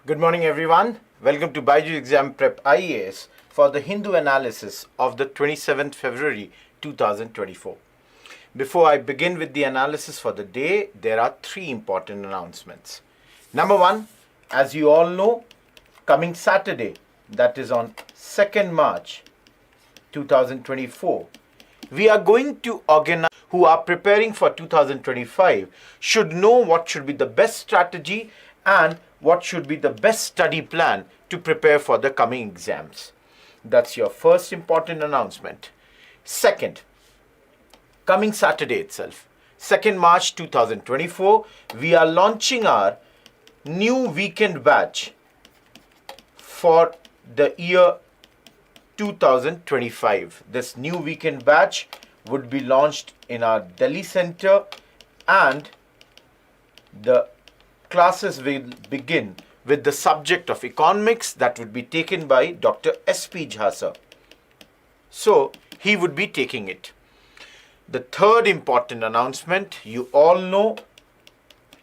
Good morning, everyone. Welcome to Byjus Exam Prep IAS for the Hindu analysis of the 27th February 2024. Before I begin with the analysis for the day, there are three important announcements. Number one, as you all know, coming Saturday, that is on 2nd March 2024, we are going to organize who are preparing for 2025 should know what should be the best strategy and what should be the best study plan to prepare for the coming exams. That's your first important announcement. Second, coming Saturday itself, 2nd March 2024, we are launching our new weekend batch for the year 2025. This new weekend batch would be launched in our Delhi center, and the classes will begin with the subject of economics that would be taken by Dr. S.P. Jha. So he would be taking it. The third important announcement, you all know,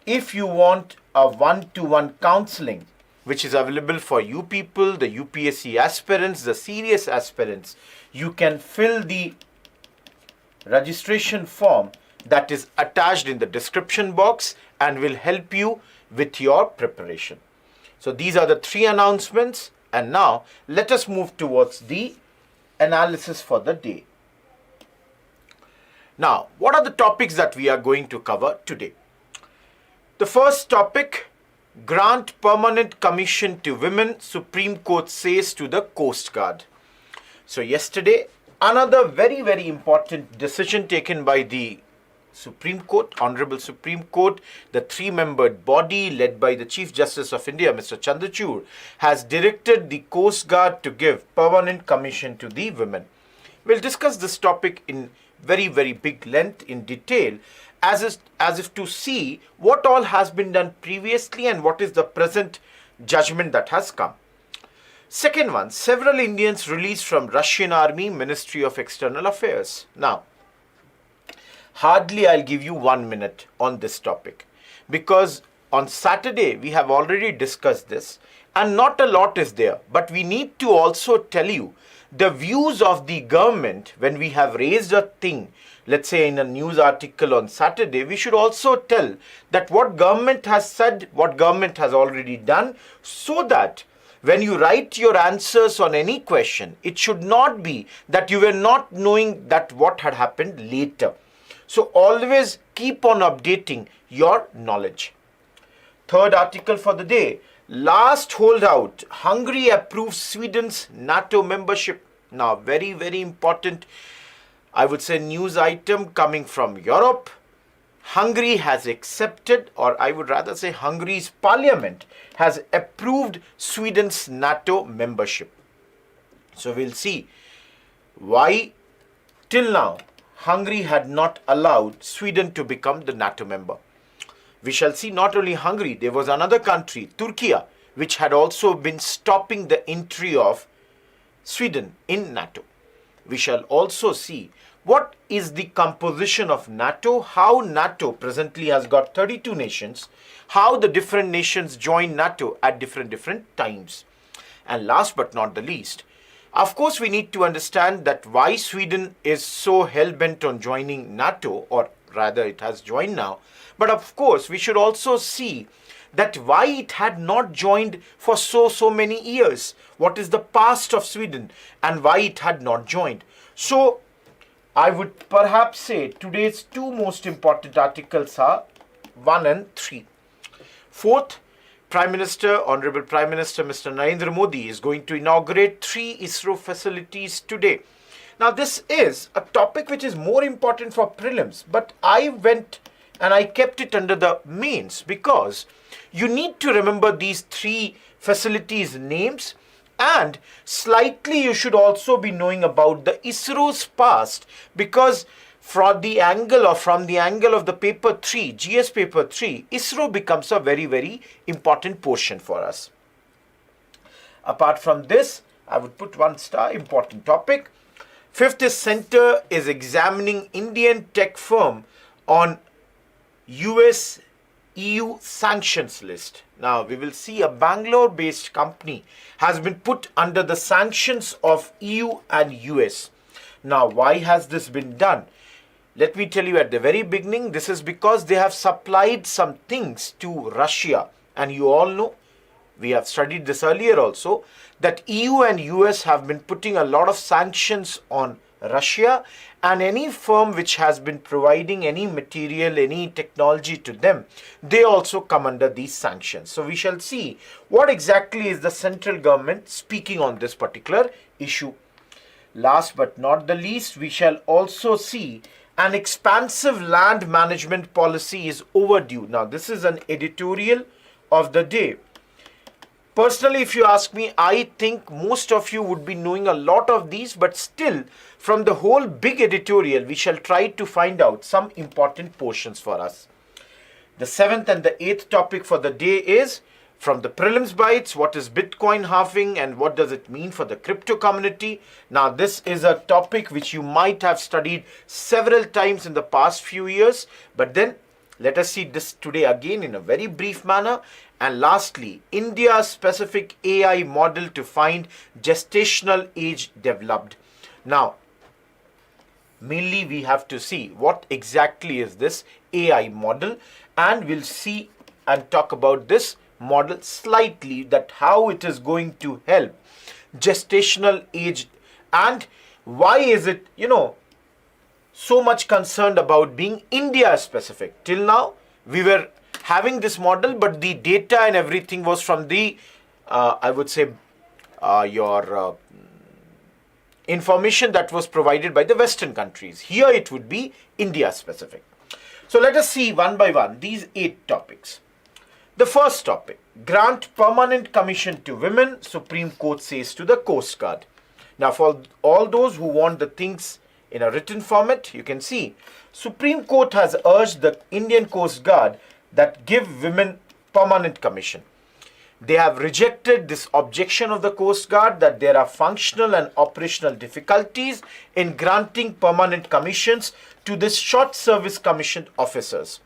if you want a one-to-one counseling which is available for you people, the UPSC aspirants, the serious aspirants, you can fill the registration form that is attached in the description box and will help you with your preparation. So these are the three announcements, and now let us move towards the analysis for the day. Now, what are the topics that we are going to cover today? The first topic, grant permanent commission to women, Supreme Court says to the Coast Guard. So yesterday, another very, very important decision taken by the Supreme Court, Honorable Supreme Court, the three-membered body led by the Chief Justice of India, Mr. Chandrachud, has directed the Coast Guard to give permanent commission to the women. We'll discuss this topic in very, very big length in detail as if to see what all has been done previously and what is the present judgment that has come. Second one, several Indians released from Russian Army, Ministry of External Affairs. Now, hardly I'll give you 1 minute on this topic, because on Saturday we have already discussed this and not a lot is there, but we need to also tell you the views of the government. When we have raised a thing, let's say in a news article on Saturday, we should also tell that what government has said, what government has already done, so that when you write your answers on any question, it should not be that you were not knowing that what had happened later. So always keep on updating your knowledge. Third article for the day, last holdout, Hungary approves Sweden's NATO membership. Now, very, very important, I would say, news item coming from Europe. Hungary has accepted, or I would rather say Hungary's parliament has approved Sweden's NATO membership. So we'll see why till now Hungary had not allowed Sweden to become the NATO member. We shall see not only Hungary, there was another country, Turkey, which had also been stopping the entry of Sweden in NATO. We shall also see what is the composition of NATO, how NATO presently has got 32 nations, how the different nations join NATO at different times. And last but not the least, of course, we need to understand that why Sweden is so hell-bent on joining NATO, or rather it has joined now. But of course, we should also see that why it had not joined for so many years. What is the past of Sweden and why it had not joined. So, I would perhaps say today's two most important articles are 1 and 3. Fourth, Honorable Prime Minister Mr. Narendra Modi is going to inaugurate 3 ISRO facilities today. Now, this is a topic which is more important for prelims, but I went and I kept it under the mains because you need to remember these 3 facilities names, and slightly you should also be knowing about the ISRO's past, because from the angle of the paper 3, GS paper 3, ISRO becomes a very, very important portion for us. Apart from this, I would put 1 star, important topic. Fifth is Center is examining Indian tech firm on US EU sanctions list. Now we will see a Bangalore-based company has been put under the sanctions of EU and US. Now why has this been done? Let me tell you at the very beginning, this is because they have supplied some things to Russia. And you all know, we have studied this earlier also, that EU and US have been putting a lot of sanctions on Russia, and any firm which has been providing any material, any technology to them, they also come under these sanctions. So we shall see what exactly is the central government speaking on this particular issue. Last but not the least, we shall also see an expansive land management policy is overdue. Now this is an editorial of the day. Personally, if you ask me, I think most of you would be knowing a lot of these, but still, from the whole big editorial, we shall try to find out some important portions for us. The 7th and the 8th topic for the day is, from the prelims bites, what is Bitcoin halving and what does it mean for the crypto community? Now, this is a topic which you might have studied several times in the past few years, but then let us see this today again in a very brief manner. And lastly, India's specific AI model to find gestational age developed. Now, mainly we have to see what exactly is this AI model, and we'll see and talk about this model slightly, that how it is going to help gestational age and why is it, so much concerned about being India specific. Till now, we were having this model, but the data and everything was from the, I would say, your information that was provided by the Western countries. Here it would be India specific. So let us see one by one these 8 topics. The first topic, grant permanent commission to women, Supreme Court says to the Coast Guard. Now for all those who want the things in a written format, you can see Supreme Court has urged the Indian Coast Guard that give women permanent commission. They have rejected this objection of the Coast Guard that there are functional and operational difficulties in granting permanent commissions to this short service commissioned officers.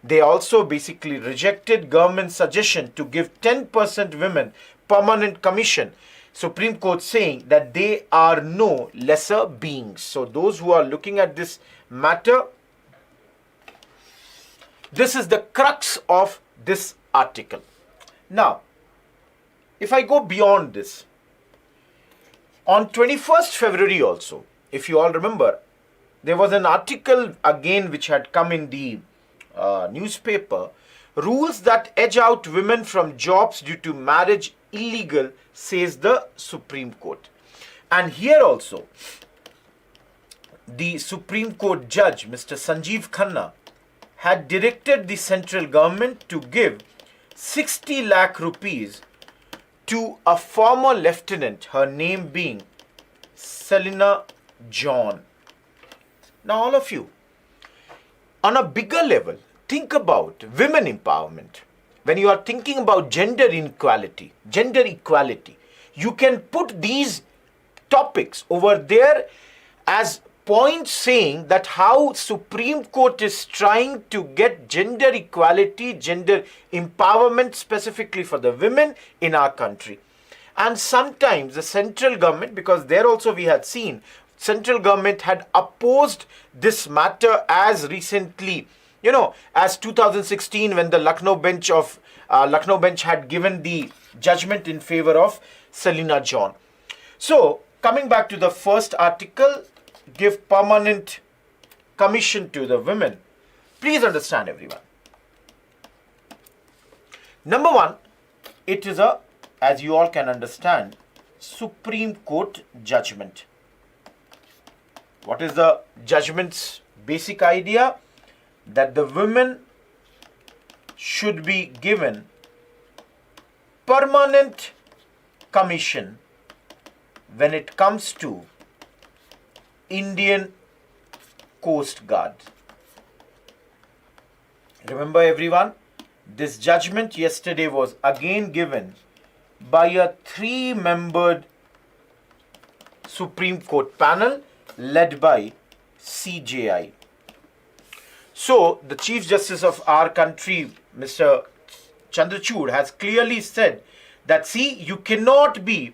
They also basically rejected government's suggestion to give 10% women permanent commission. Supreme Court saying that they are no lesser beings. So those who are looking at this matter, this is the crux of this article. Now, if I go beyond this, on 21st February also, if you all remember, there was an article again which had come in the newspaper, rules that edge out women from jobs due to marriage illegal, says the Supreme Court. And here also, the Supreme Court judge, Mr. Sanjeev Khanna, had directed the central government to give 60 lakh rupees to a former lieutenant, her name being Selina John. Now all of you, on a bigger level, think about women empowerment. When you are thinking about gender equality, you can put these topics over there as points saying that how Supreme Court is trying to get gender equality, gender empowerment specifically for the women in our country. And sometimes the central government, because there also we had seen, central government had opposed this matter as recently, as 2016 when the Lucknow bench had given the judgment in favor of Selina John. So, coming back to the first article, give permanent commission to the women. Please understand, everyone. Number one, it is a, as you all can understand, Supreme Court judgment. What is the judgment's basic idea? That the women should be given permanent commission when it comes to Indian Coast Guard. Remember everyone, this judgment yesterday was again given by a 3-membered Supreme Court panel led by CJI. So the Chief Justice of our country, Mr. Chandrachud, has clearly said that, see, you cannot be,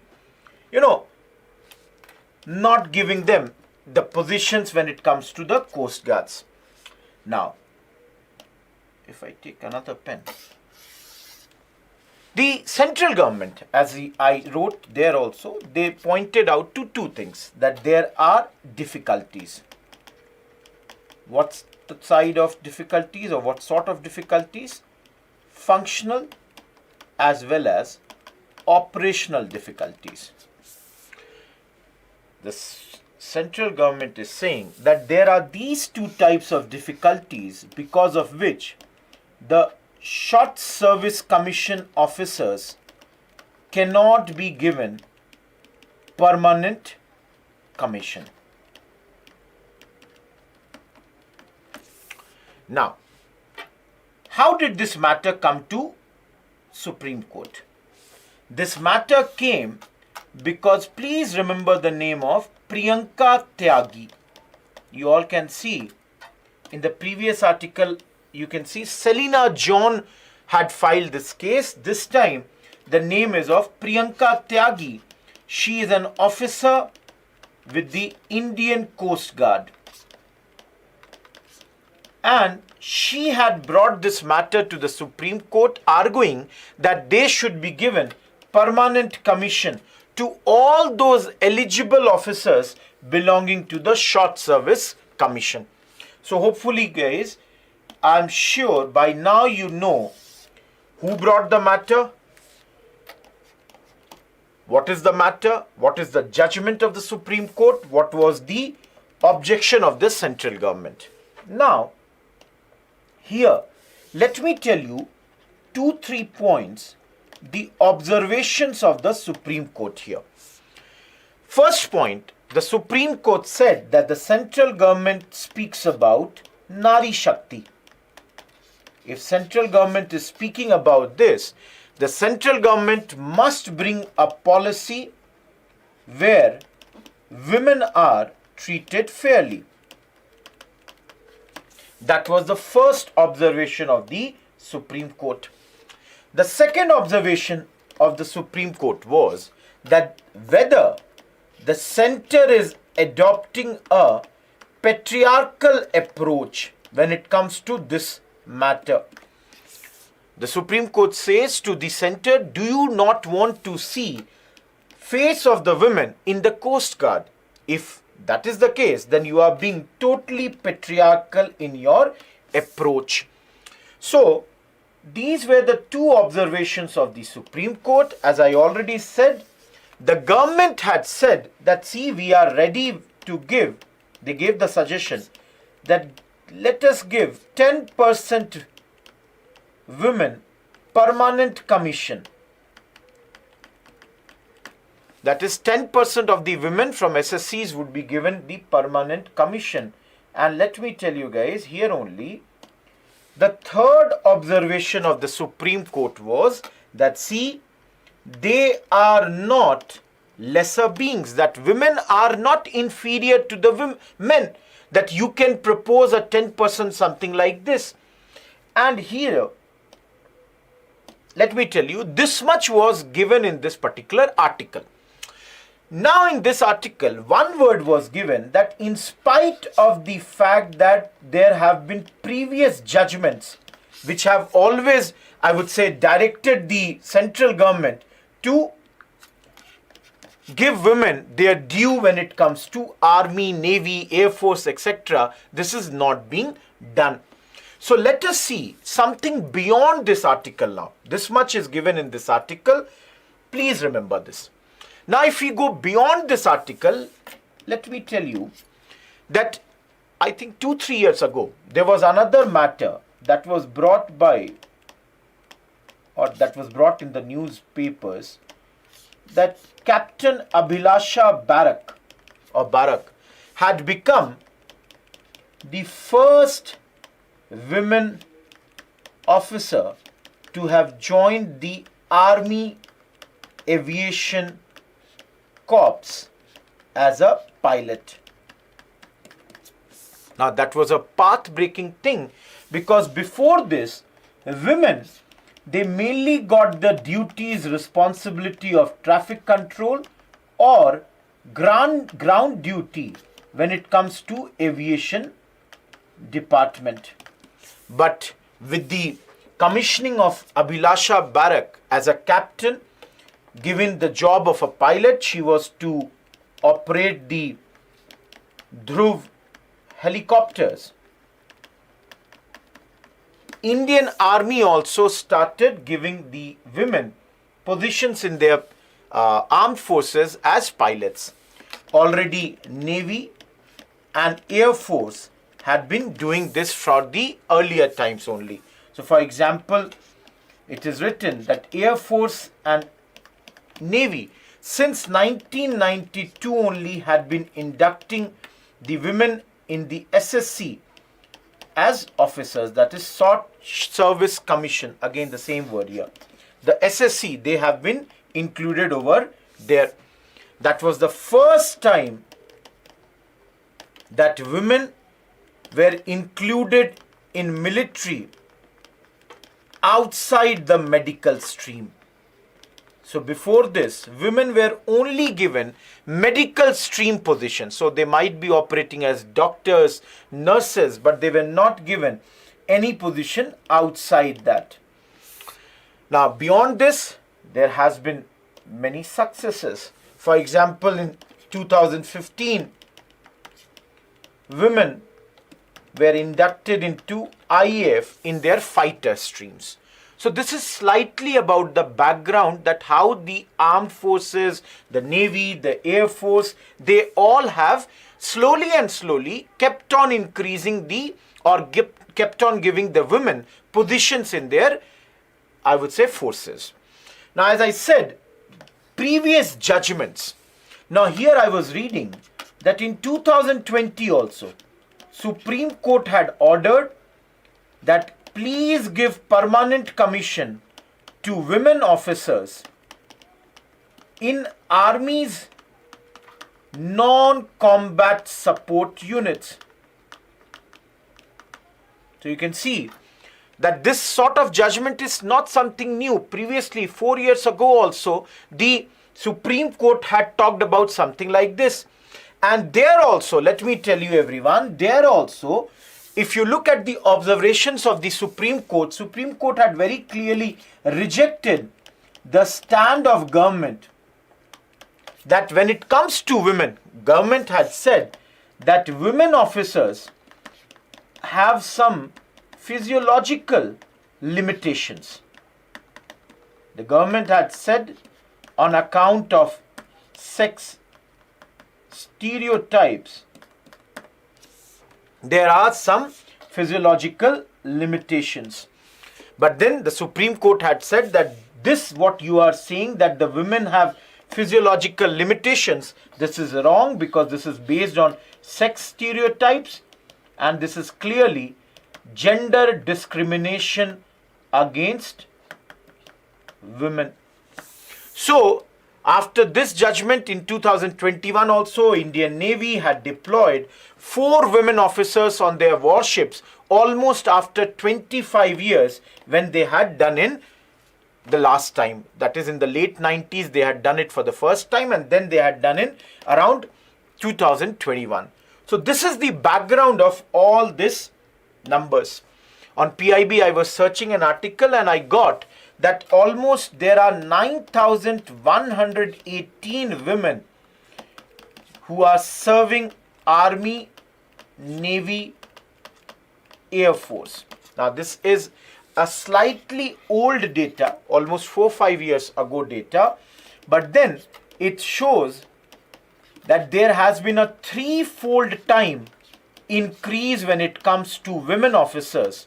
not giving them the positions when it comes to the Coast Guards. Now, if I take another pen. The central government, as I wrote there also, they pointed out to two things, that there are difficulties. What's the side of difficulties, or what sort of difficulties? Functional as well as operational difficulties. The central government is saying that there are these two types of difficulties because of which the short service commission officers cannot be given permanent commission. Now, how did this matter come to Supreme Court? This matter came because, please remember the name of Priyanka Tyagi. You all can see in the previous article, you can see Selina John had filed this case. This time the name is of Priyanka Tyagi. She is an officer with the Indian Coast Guard. And she had brought this matter to the Supreme Court, arguing that they should be given permanent commission to all those eligible officers belonging to the short service commission. So hopefully, guys, I'm sure by now you know who brought the matter, what is the matter, what is the judgment of the Supreme Court, what was the objection of the central government. Now, here, let me tell you 2-3 points, the observations of the Supreme Court here. First point, the Supreme Court said that the central government speaks about Nari Shakti. If central government is speaking about this, the central government must bring a policy where women are treated fairly. That was the first observation of the Supreme Court. The second observation of the Supreme Court was that whether the center is adopting a patriarchal approach when it comes to this matter. The Supreme Court says to the center, do you not want to see face of the women in the Coast Guard? If that is the case, then you are being totally patriarchal in your approach. So, these were the two observations of the Supreme Court. As I already said, the government had said that, see, we are ready to give, they gave the suggestion that let us give 10% women permanent commission. That is 10% of the women from SSCs would be given the permanent commission. And let me tell you guys, here only, the third observation of the Supreme Court was that, see, they are not lesser beings, that women are not inferior to the men, that you can propose a 10% something like this. And here, let me tell you, this much was given in this particular article. Now in this article, one word was given that in spite of the fact that there have been previous judgments which have always, I would say, directed the central government to give women their due when it comes to Army, Navy, Air Force, etc. This is not being done. So let us see something beyond this article now. This much is given in this article. Please remember this. Now, if we go beyond this article, let me tell you that I think 2-3 years ago, there was another matter that was brought by, or that was brought in the newspapers, that Captain Abhilasha Barak had become the first women officer to have joined the Army Aviation Corps as a pilot. Now that was a path-breaking thing, because before this, women, they mainly got the duties, responsibility of traffic control or ground duty when it comes to aviation department. But with the commissioning of Abhilasha Barak as a captain, given the job of a pilot, she was to operate the Dhruv helicopters. Indian Army also started giving the women positions in their armed forces as pilots. Already Navy and Air Force had been doing this for the earlier times only. So for example, it is written that Air Force and Navy since 1992 only had been inducting the women in the SSC as officers, that is Short Service Commission, again the same word here. The SSC, they have been included over there. That was the first time that women were included in military outside the medical stream. So before this, women were only given medical stream positions. So they might be operating as doctors, nurses, but they were not given any position outside that. Now beyond this, there has been many successes. For example, in 2015, women were inducted into IAF in their fighter streams. So this is slightly about the background, that how the armed forces, the Navy, the Air Force, they all have slowly and slowly kept on increasing kept on giving the women positions in their, I would say, forces. Now as I said, previous judgments. Now here I was reading that in 2020 also, Supreme Court had ordered that please give permanent commission to women officers in Army's non-combat support units. So you can see that this sort of judgment is not something new. Previously, 4 years ago also, the Supreme Court had talked about something like this. And there also, let me tell you everyone, there also, if you look at the observations of the Supreme Court had very clearly rejected the stand of government that when it comes to women, government had said that women officers have some physiological limitations. The government had said on account of sex stereotypes, there are some physiological limitations. But then the Supreme Court had said that this, what you are saying, that the women have physiological limitations, this is wrong, because this is based on sex stereotypes and this is clearly gender discrimination against women. So after this judgment in 2021 also, Indian Navy had deployed 4 women officers on their warships almost after 25 years when they had done in the last time. That is in the late 90s they had done it for the first time, and then they had done it around 2021. So this is the background of all this numbers. On PIB I was searching an article and I got that almost there are 9,118 women who are serving Army, Navy, Air Force. Now this is a slightly old data, almost 4-5 years ago data, but then it shows that there has been a 3-fold time increase when it comes to women officers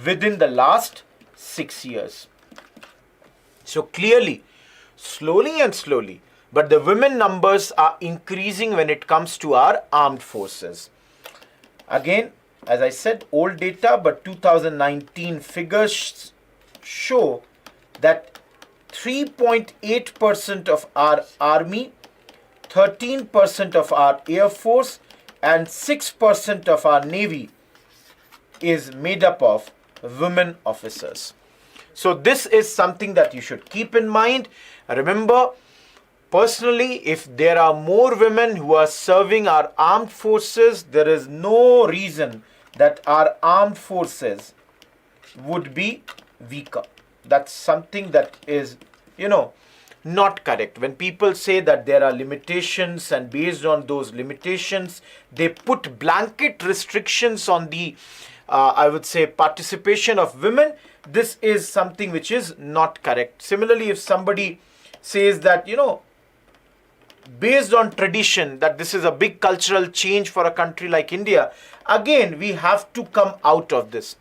within the last 6 years. So clearly, slowly and slowly, but the women numbers are increasing when it comes to our armed forces. Again, as I said, old data, but 2019 figures show that 3.8% of our army, 13% of our Air Force, and 6% of our Navy is made up of women officers. So this is something that you should keep in mind. Remember, personally, if there are more women who are serving our armed forces, there is no reason that our armed forces would be weaker. That's something that is, not correct. When people say that there are limitations and based on those limitations, they put blanket restrictions on the, I would say, participation of women, this is something which is not correct. Similarly, if somebody says that, based on tradition, that this is a big cultural change for a country like India, again, we have to come out of this.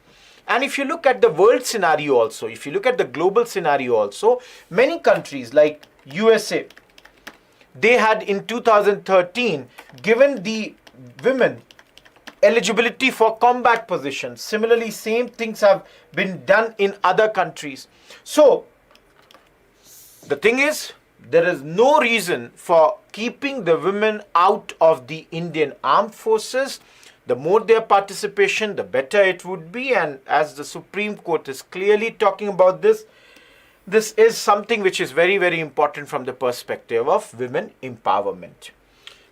And if you look at the world scenario also, if you look at the global scenario also, many countries like USA, they had in 2013 given the women eligibility for combat positions. Similarly, same things have been done in other countries. So, the thing is, there is no reason for keeping the women out of the Indian Armed Forces. The more their participation, the better it would be. And as the Supreme Court is clearly talking about this, this is something which is very, very important from the perspective of women empowerment.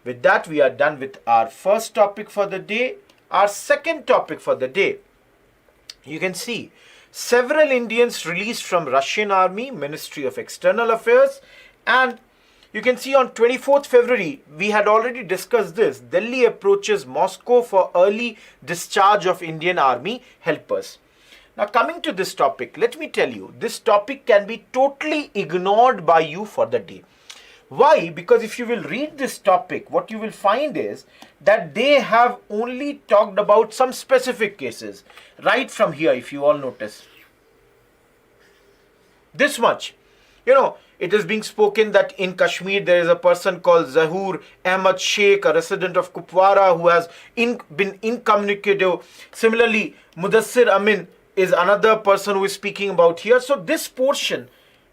With that, we are done with our first topic for the day. Our second topic for the day, you can see several Indians released from Russian Army, Ministry of External Affairs, and you can see on 24th February, we had already discussed this. Delhi approaches Moscow for early discharge of Indian Army helpers. Now coming to this topic, let me tell you, this topic can be totally ignored by you for the day. Why? Because if you will read this topic, what you will find is that they have only talked about some specific cases. Right from here, if you all notice. This much. It is being spoken that in Kashmir there is a person called Zahur Ahmad Sheikh, a resident of Kupwara, who has been incommunicative. Similarly, Mudassir Amin is another person who is speaking about here. So this portion,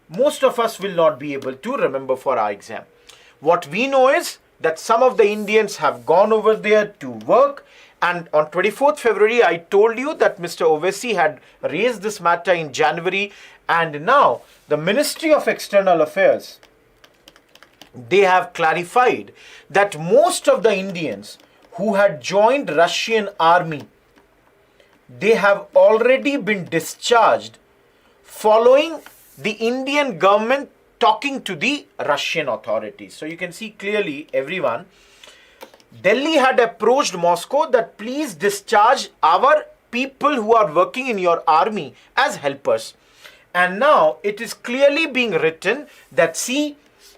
most of us will not be able to remember for our exam. What we know is that some of the Indians have gone over there to work. And on 24th February, I told you that Mr. Owaisi had raised this matter in January. And now the Ministry of External Affairs, they have clarified that most of the Indians who had joined Russian army, they have already been discharged following the Indian government talking to the Russian authorities. So you can see clearly, everyone, Delhi had approached Moscow that please discharge our people who are working in your army as helpers. And now it is clearly being written that, see,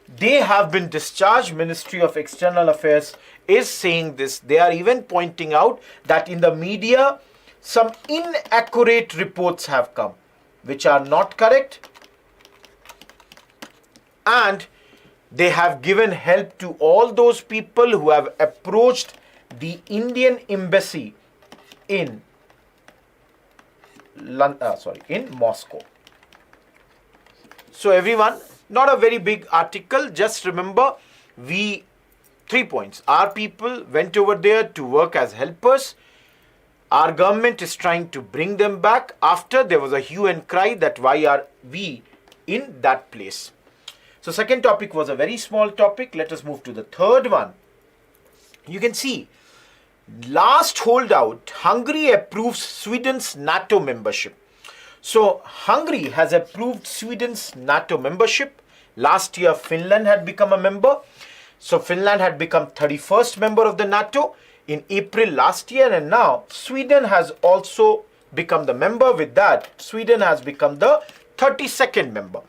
they have been discharged. Ministry of External Affairs is saying this. They are even pointing out that in the media, some inaccurate reports have come, which are not correct. And they have given help to all those people who have approached the Indian embassy in Moscow. So everyone, not a very big article. Just remember, 3 points. Our people went over there to work as helpers. Our government is trying to bring them back after there was a hue and cry that why are we in that place. So second topic was a very small topic. Let us move to the third one. You can see, last holdout, Hungary approves Sweden's NATO membership. So Hungary has approved Sweden's NATO membership. Last year, Finland had become a member. So Finland had become 31st member of the NATO in April last year. And now Sweden has also become the member. With that, Sweden has become the 32nd member.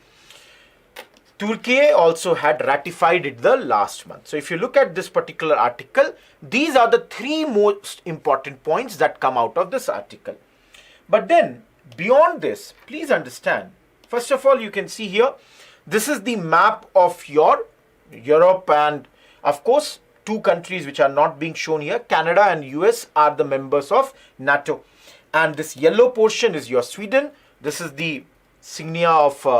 Turkey also had ratified it the last month. So if you look at this particular article, these are the 3 most important points that come out of this article. But then beyond this, please understand, first of all, you can see here, this is the map of your Europe, and of course 2 countries which are not being shown here, Canada and US, are the members of NATO. And this yellow portion is your Sweden. This is the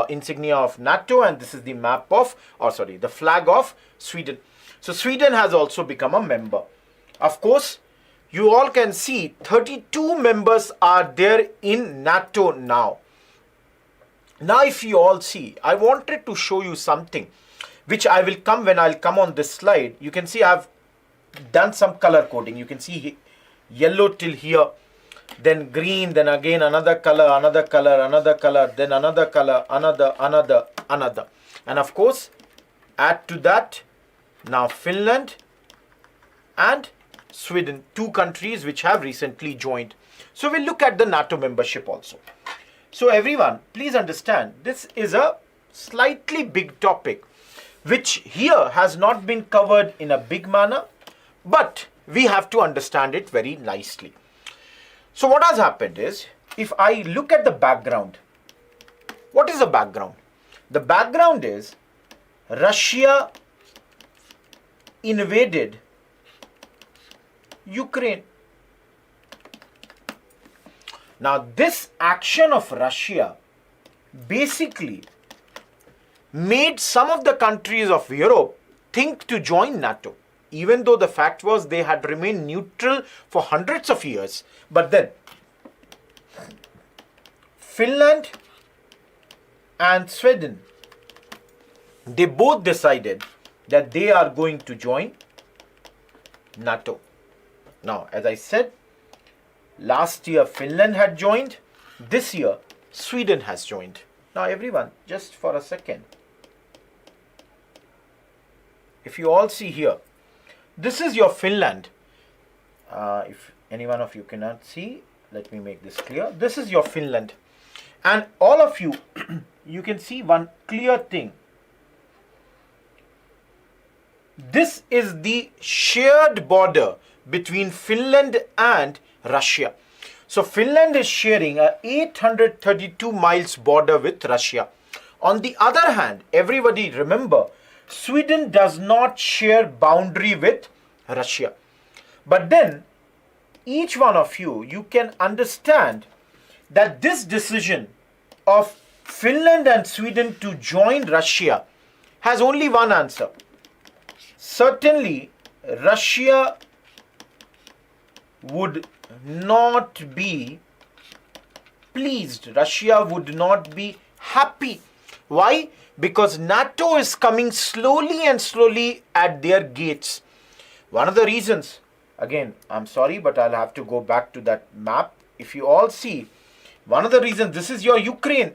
insignia of NATO, and this is the map of, the flag of Sweden. So Sweden has also become a member. Of course, you all can see 32 members are there in NATO now. Now, if you all see, I wanted to show you something which I will come when I'll come on this slide. You can see I've done some color coding. You can see yellow till here, then green, then again another color, another color, another color, then another color, another. And of course, add to that now Finland and Sweden, two countries which have recently joined. So we'll look at the NATO membership also. So everyone, please understand, this is a slightly big topic which here has not been covered in a big manner, but we have to understand it very nicely. So what has happened is, if I look at the background, what is the background? The background is Russia invaded Ukraine. Now this action of Russia basically made some of the countries of Europe think to join NATO, even though the fact was they had remained neutral for hundreds of years. But then Finland and Sweden, they both decided that they are going to join NATO. Now, as I said, last year Finland had joined, this year Sweden has joined. Now everyone, just for a second, if you all see here, this is your Finland. If any one of you cannot see, let me make this clear. This is your Finland. And all of you, you can see one clear thing. This is the shared border between Finland and Russia. So Finland is sharing a 832 miles border with Russia. On the other hand, everybody remember, Sweden does not share boundary with Russia. But then, each one of you, you can understand that this decision of Finland and Sweden to join Russia has only one answer. Certainly, Russia would not be pleased. Russia would not be happy. Why? Because NATO is coming slowly and slowly at their gates. One of the reasons, again, I'm sorry, but I'll have to go back to that map. If you all see, one of the reasons, this is your Ukraine.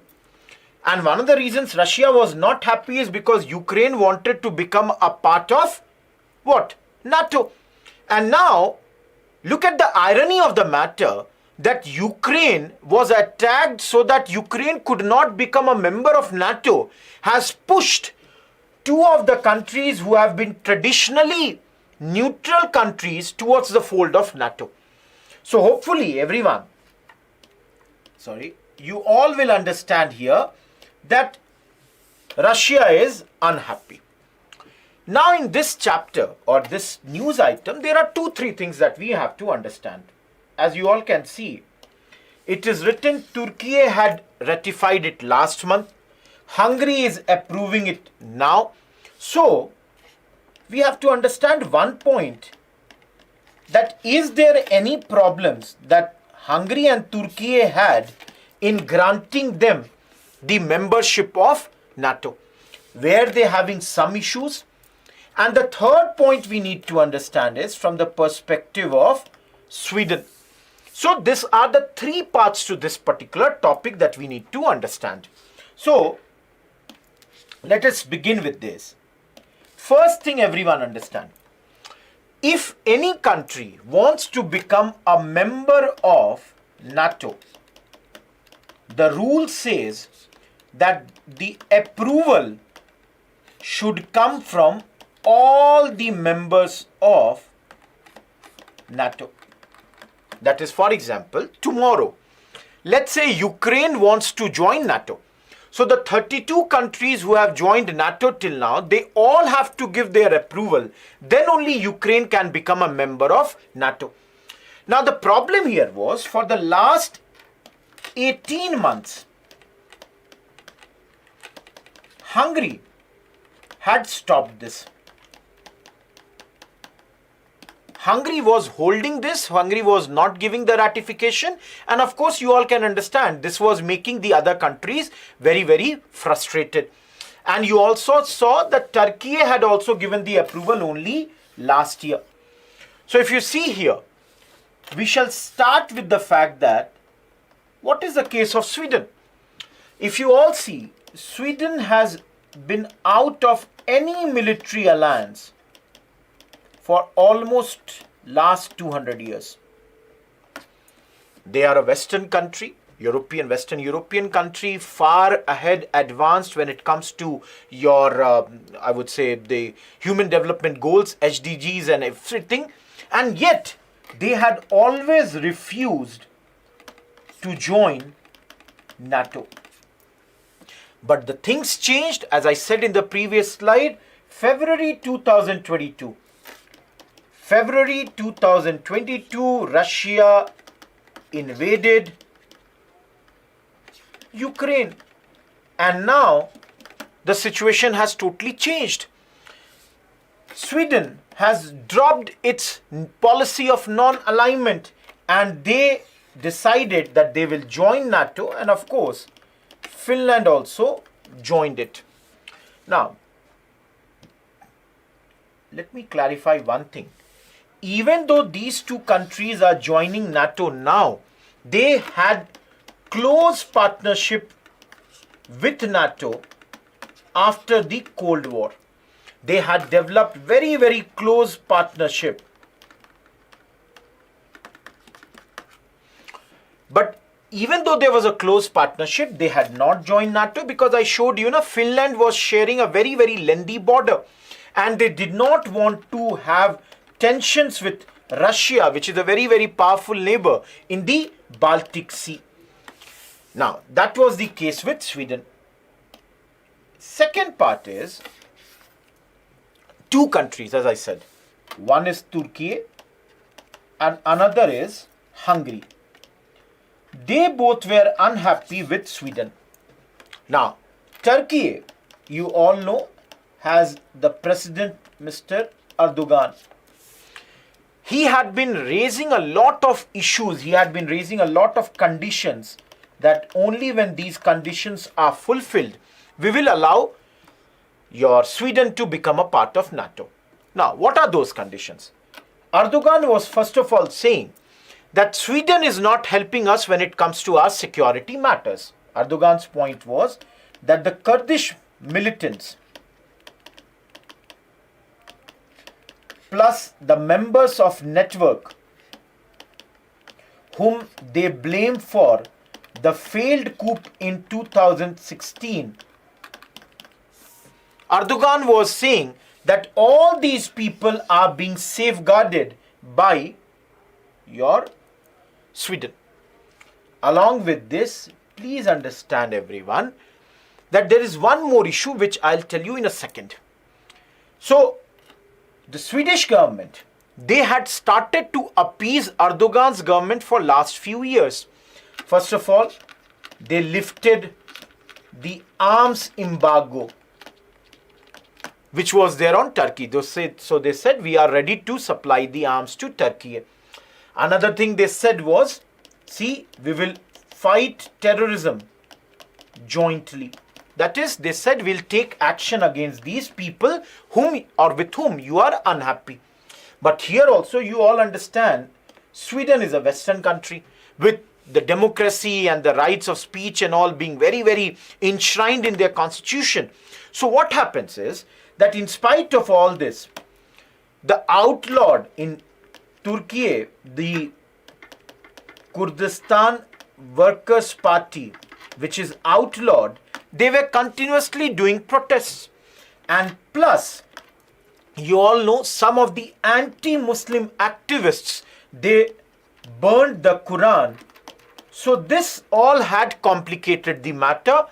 And one of the reasons Russia was not happy is because Ukraine wanted to become a part of what? NATO. And now, look at the irony of the matter, that Ukraine was attacked so that Ukraine could not become a member of NATO, has pushed two of the countries who have been traditionally neutral countries towards the fold of NATO. So hopefully everyone, you all will understand here that Russia is unhappy. Now in this chapter or this news item, there are 2-3 things that we have to understand. As you all can see, it is written Turkey had ratified it last month. Hungary is approving it now. So, we have to understand one point, that is there any problems that Hungary and Turkey had in granting them the membership of NATO? Were they having some issues? And the third point we need to understand is from the perspective of Sweden. So these are the 3 parts to this particular topic that we need to understand. So let us begin with this. First thing everyone understand. If any country wants to become a member of NATO, the rule says that the approval should come from all the members of NATO. That is, for example, tomorrow, let's say Ukraine wants to join NATO. So the 32 countries who have joined NATO till now, they all have to give their approval. Then only Ukraine can become a member of NATO. Now the problem here was, for the last 18 months, Hungary had stopped this. Hungary was holding this. Hungary was not giving the ratification. And of course, you all can understand this was making the other countries very, very frustrated. And you also saw that Turkey had also given the approval only last year. So if you see here, we shall start with the fact that what is the case of Sweden? If you all see, Sweden has been out of any military alliance for almost last 200 years. They are a Western country, Western European country, far ahead, advanced when it comes to your, I would say, the Human Development Goals, SDGs and everything. And yet, they had always refused to join NATO. But the things changed, as I said in the previous slide, February 2022. February 2022, Russia invaded Ukraine. And now the situation has totally changed. Sweden has dropped its policy of non-alignment and they decided that they will join NATO, and of course Finland also joined it. Now, let me clarify one thing. Even though these two countries are joining NATO now, they had close partnership with NATO after the Cold War. They had developed very, very close partnership. But even though there was a close partnership, they had not joined NATO because I showed you, Finland was sharing a very, very lengthy border. And they did not want to have tensions with Russia, which is a very, very powerful neighbor in the Baltic Sea. Now, that was the case with Sweden. Second part is two countries, as I said. One is Turkey and another is Hungary. They both were unhappy with Sweden. Now, Turkey, you all know, has the president, Mr. Erdogan. He had been raising a lot of issues. He had been raising a lot of conditions that only when these conditions are fulfilled, we will allow your Sweden to become a part of NATO. Now, what are those conditions? Erdogan was first of all saying that Sweden is not helping us when it comes to our security matters. Erdogan's point was that the Kurdish militants plus the members of network whom they blame for the failed coup in 2016. Erdogan was saying that all these people are being safeguarded by your Sweden. Along with this, please understand everyone that there is one more issue which I'll tell you in a second. So, the Swedish government, they had started to appease Erdogan's government for last few years. First of all, they lifted the arms embargo which was there on Turkey. So they said, we are ready to supply the arms to Turkey. Another thing they said was, see, we will fight terrorism jointly. That is, they said, we'll take action against these people whom or with whom you are unhappy. But here also you all understand, Sweden is a Western country with the democracy and the rights of speech and all being very, very enshrined in their constitution. So what happens is that in spite of all this, the outlawed in Turkey, the Kurdistan Workers' Party, which is outlawed, they were continuously doing protests. And plus, you all know some of the anti-Muslim activists, they burned the Quran. So this all had complicated the matter.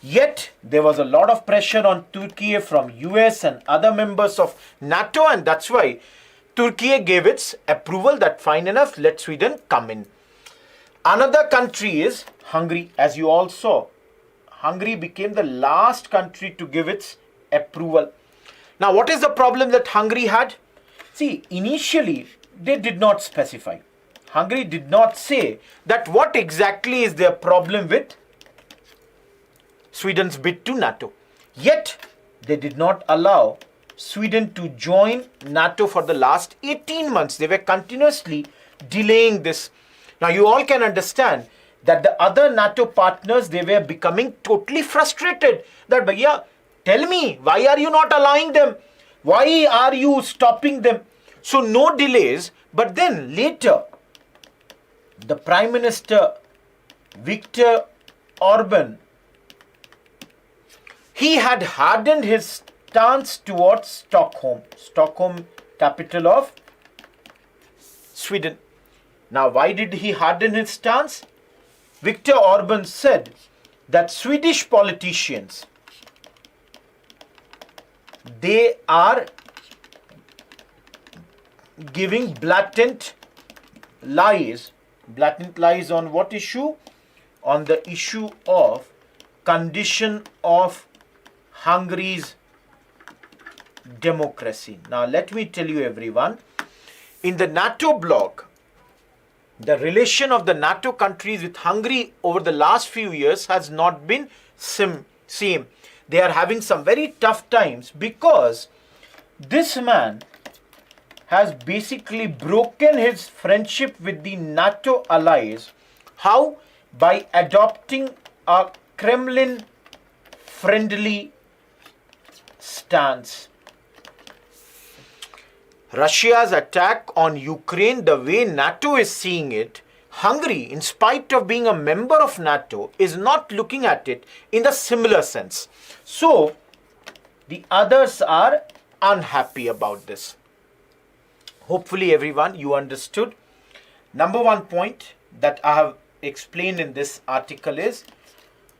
Yet there was a lot of pressure on Turkey from US and other members of NATO, and that's why Turkey gave its approval that fine enough, let Sweden come in. Another country is Hungary. As you all saw, Hungary became the last country to give its approval. Now, what is the problem that Hungary had? See, initially, they did not specify. Hungary did not say that what exactly is their problem with Sweden's bid to NATO. Yet, they did not allow Sweden to join NATO for the last 18 months. They were continuously delaying this. Now, you all can understand that the other NATO partners, they were becoming totally frustrated. That, Bhaiya, tell me, why are you not allowing them? Why are you stopping them? So, no delays. But then later, the Prime Minister, Viktor Orban, he had hardened his stance towards Stockholm, capital of Sweden. Now, why did he harden his stance? Viktor Orban said that Swedish politicians, they are giving blatant lies on what issue? On the issue of condition of Hungary's democracy. Now, let me tell you, everyone, in the NATO bloc, the relation of the NATO countries with Hungary over the last few years has not been same. They are having some very tough times because this man has basically broken his friendship with the NATO allies. How? By adopting a Kremlin-friendly stance. Russia's attack on Ukraine, the way NATO is seeing it, Hungary, in spite of being a member of NATO, is not looking at it in the similar sense. So, the others are unhappy about this. Hopefully, everyone, you understood. Number one point that I have explained in this article is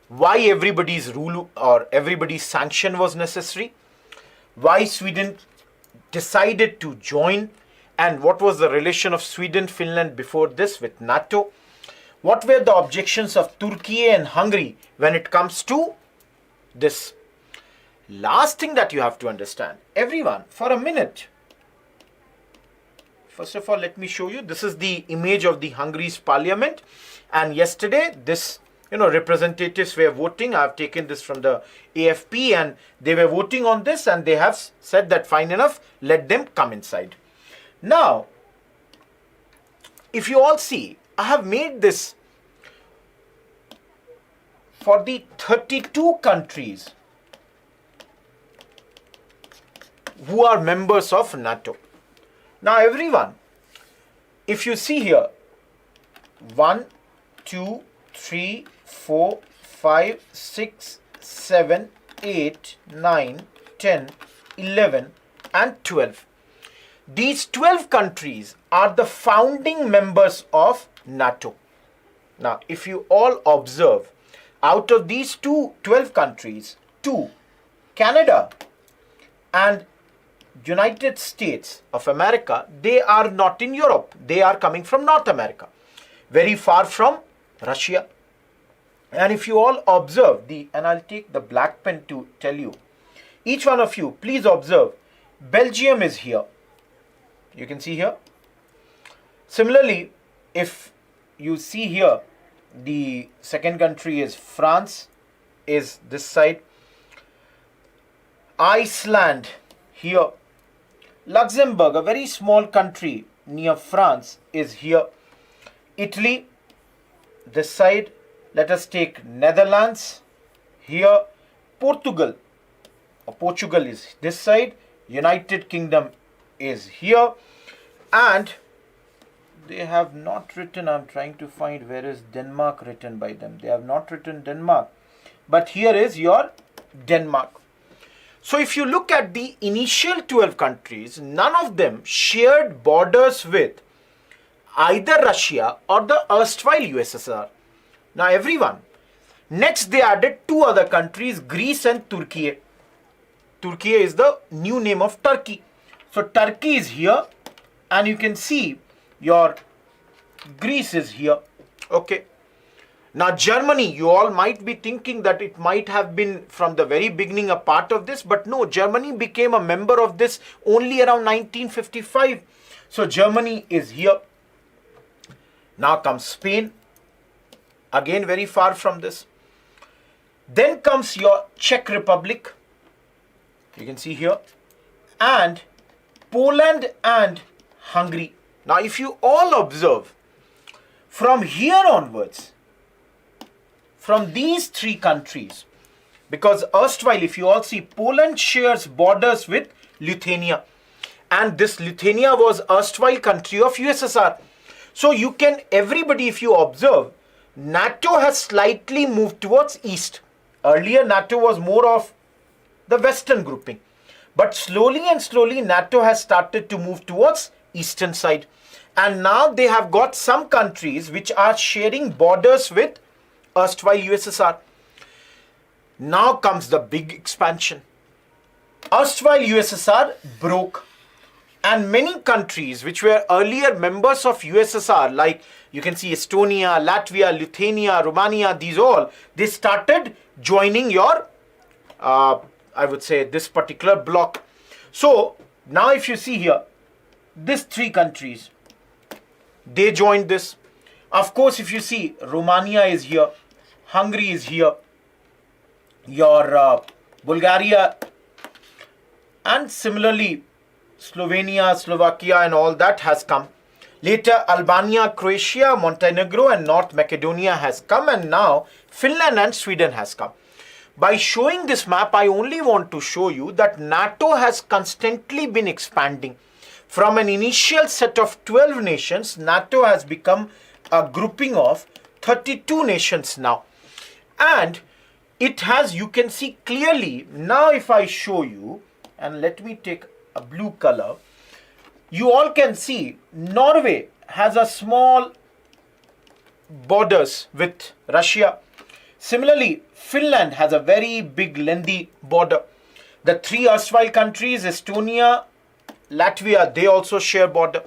why everybody's rule or everybody's sanction was necessary, why Sweden decided to join, and what was the relation of Sweden, Finland before this with NATO, what were the objections of Turkey and Hungary when it comes to this. Last thing that you have to understand, everyone, for a minute. First of all, let me show you. This is the image of the Hungary's parliament. And yesterday, this, representatives were voting. I have taken this from the AFP and they were voting on this and they have said that fine enough, let them come inside. Now, if you all see, I have made this for the 32 countries who are members of NATO. Now, everyone, if you see here, 1, 2, 3, 4, 5, 6, 7, 8, 9, 10, 11, and 12. These 12 countries are the founding members of NATO. Now, if you all observe, out of these 12 countries, 2, Canada and United States of America, they are not in Europe. They are coming from North America, very far from Russia. And if you all observe and I'll take the black pen to tell you, each one of you, please observe, Belgium is here. You can see here. Similarly, if you see here, the second country is France, is this side. Iceland here. Luxembourg, a very small country near France, is here. Italy, this side. Let us take Netherlands here. Portugal is this side. United Kingdom is here. And they have not written, I'm trying to find where is Denmark written by them. They have not written Denmark. But here is your Denmark. So if you look at the initial 12 countries, none of them shared borders with either Russia or the erstwhile USSR. Now everyone, next they added 2 other countries, Greece and Turkey. Turkey is the new name of Turkey. So Turkey is here and you can see your Greece is here. Okay. Now Germany, you all might be thinking that it might have been from the very beginning a part of this, but no, Germany became a member of this only around 1955. So Germany is here. Now comes Spain. Again, very far from this. Then comes your Czech Republic. You can see here. And Poland and Hungary. Now, if you all observe, from here onwards, from these three countries, because erstwhile, if you all see, Poland shares borders with Lithuania. And this Lithuania was erstwhile country of USSR. So you can, everybody, if you observe, NATO has slightly moved towards east. Earlier, NATO was more of the western grouping. But slowly and slowly, NATO has started to move towards eastern side. And now they have got some countries which are sharing borders with erstwhile USSR. Now comes the big expansion. Erstwhile USSR broke. And many countries which were earlier members of USSR, like you can see Estonia, Latvia, Lithuania, Romania, these all, they started joining your, I would say, this particular bloc. So now if you see here, these three countries, they joined this. Of course, if you see, Romania is here, Hungary is here, your Bulgaria, and similarly, Slovenia, Slovakia and all that has come. Later, Albania, Croatia, Montenegro and North Macedonia has come, and now Finland and Sweden has come. By showing this map, I only want to show you that NATO has constantly been expanding. From an initial set of 12 nations, NATO has become a grouping of 32 nations now. And it has, you can see clearly, now if I show you, and let me take a blue color, you all can see Norway has a small borders with Russia. Similarly, Finland has a very big lengthy border. The three erstwhile countries, Estonia, Latvia, they also share border.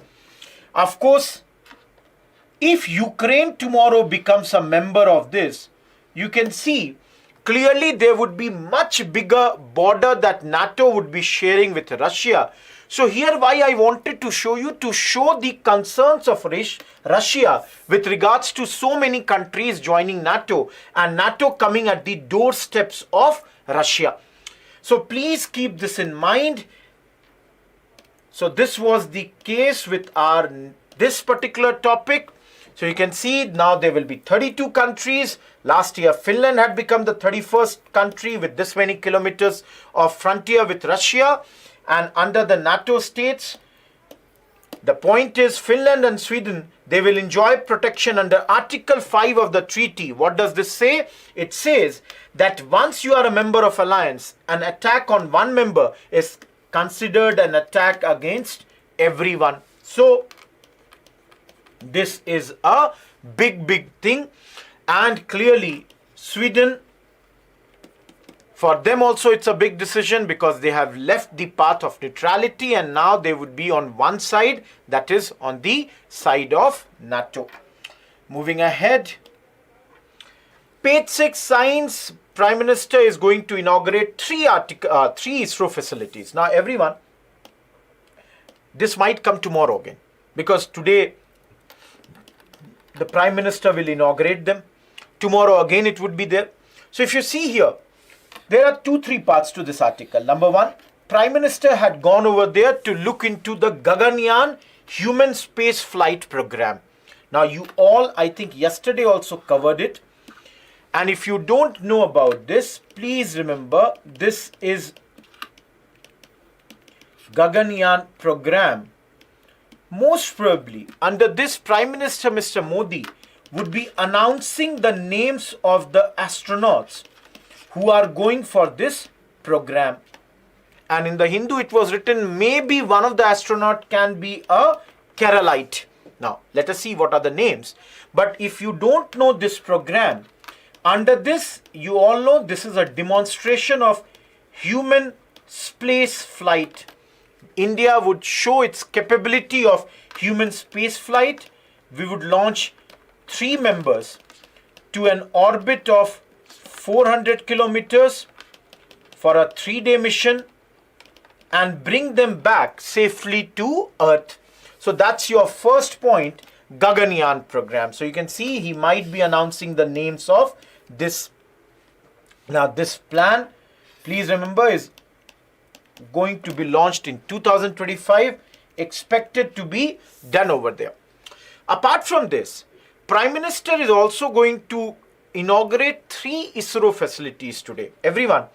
Of course, if Ukraine tomorrow becomes a member of this, you can see clearly there would be much bigger border that NATO would be sharing with Russia. So here why I wanted to show you, to show the concerns of Russia with regards to so many countries joining NATO and NATO coming at the doorsteps of Russia. So please keep this in mind. So this was the case with this particular topic. So you can see now there will be 32 countries. Last year, Finland had become the 31st country with this many kilometers of frontier with Russia. And under the NATO states, the point is Finland and Sweden, they will enjoy protection under Article 5 of the treaty. What does this say? It says that once you are a member of alliance, an attack on one member is considered an attack against everyone. So this is a big thing, and clearly Sweden, for them also it's a big decision because they have left the path of neutrality and now they would be on one side, that is on the side of NATO. Moving ahead, page 6, Science. Prime Minister is going to inaugurate three ISRO facilities. Now everyone, this might come tomorrow again because today the Prime Minister will inaugurate them. Tomorrow again it would be there. So if you see here, there are 2-3 parts to this article. Number one, Prime Minister had gone over there to look into the Gaganyaan human space flight program. Now you all, I think yesterday also covered it. And if you don't know about this, please remember this is Gaganyaan program. Most probably under this, Prime Minister Mr. Modi would be announcing the names of the astronauts who are going for this program. And in the Hindu it was written maybe one of the astronauts can be a Keralite. Now let us see what are the names. But if you don't know this program, under this you all know this is a demonstration of human space flight. India would show its capability of human space flight. We would launch 3 members to an orbit of 400 kilometers for a 3-day mission and bring them back safely to Earth. So that's your first point, Gaganyaan program. So you can see he might be announcing the names of this. Now this plan, please remember, is going to be launched in 2025, expected to be done over there. Apart from this, Prime Minister is also going to inaugurate 3 ISRO facilities today. Everyone,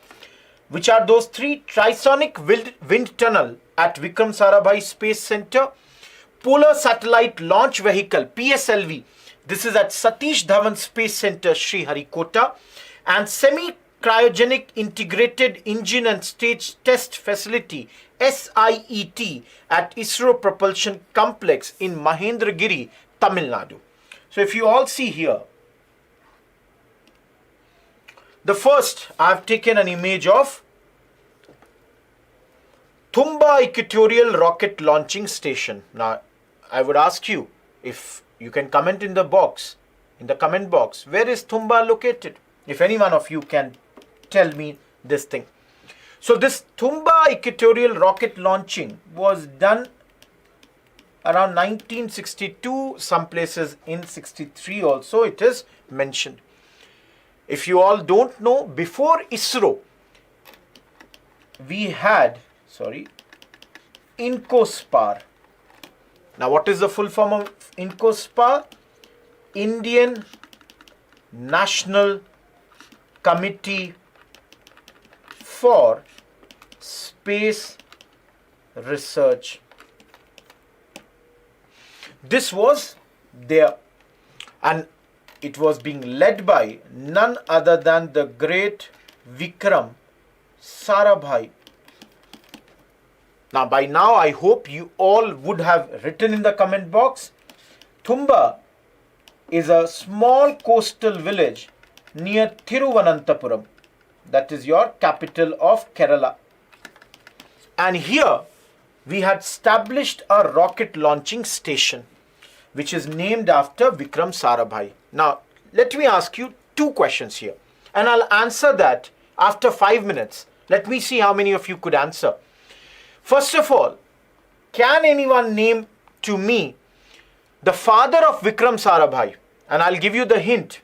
which are those 3? Trisonic Wind Tunnel at Vikram Sarabhai Space Center, Polar Satellite Launch Vehicle PSLV, this is at Satish Dhawan Space Center, Sriharikota, and Semi-Cryogenic Integrated Engine and Stage Test Facility SIET at ISRO Propulsion Complex in Mahendragiri, Tamil Nadu. So if you all see here, the first, I have taken an image of Thumba Equatorial Rocket Launching Station. Now, I would ask you if you can comment in the box, in the comment box, where is Thumba located? If any one of you can tell me this thing. So this Thumba Equatorial Rocket Launching was done around 1962, some places in 63 also it is mentioned. If you all don't know, before ISRO, we had, INCOSPAR. Now what is the full form of INCOSPAR? Indian National Committee for Space Research. This was there, and it was being led by none other than the great Vikram Sarabhai. Now, by now, I hope you all would have written in the comment box. Thumba is a small coastal village near Thiruvananthapuram. That is your capital of Kerala. And here, we had established a rocket launching station, which is named after Vikram Sarabhai. Now, let me ask you 2 questions here, and I'll answer that after 5 minutes. Let me see how many of you could answer. First of all, can anyone name to me the father of Vikram Sarabhai? And I'll give you the hint.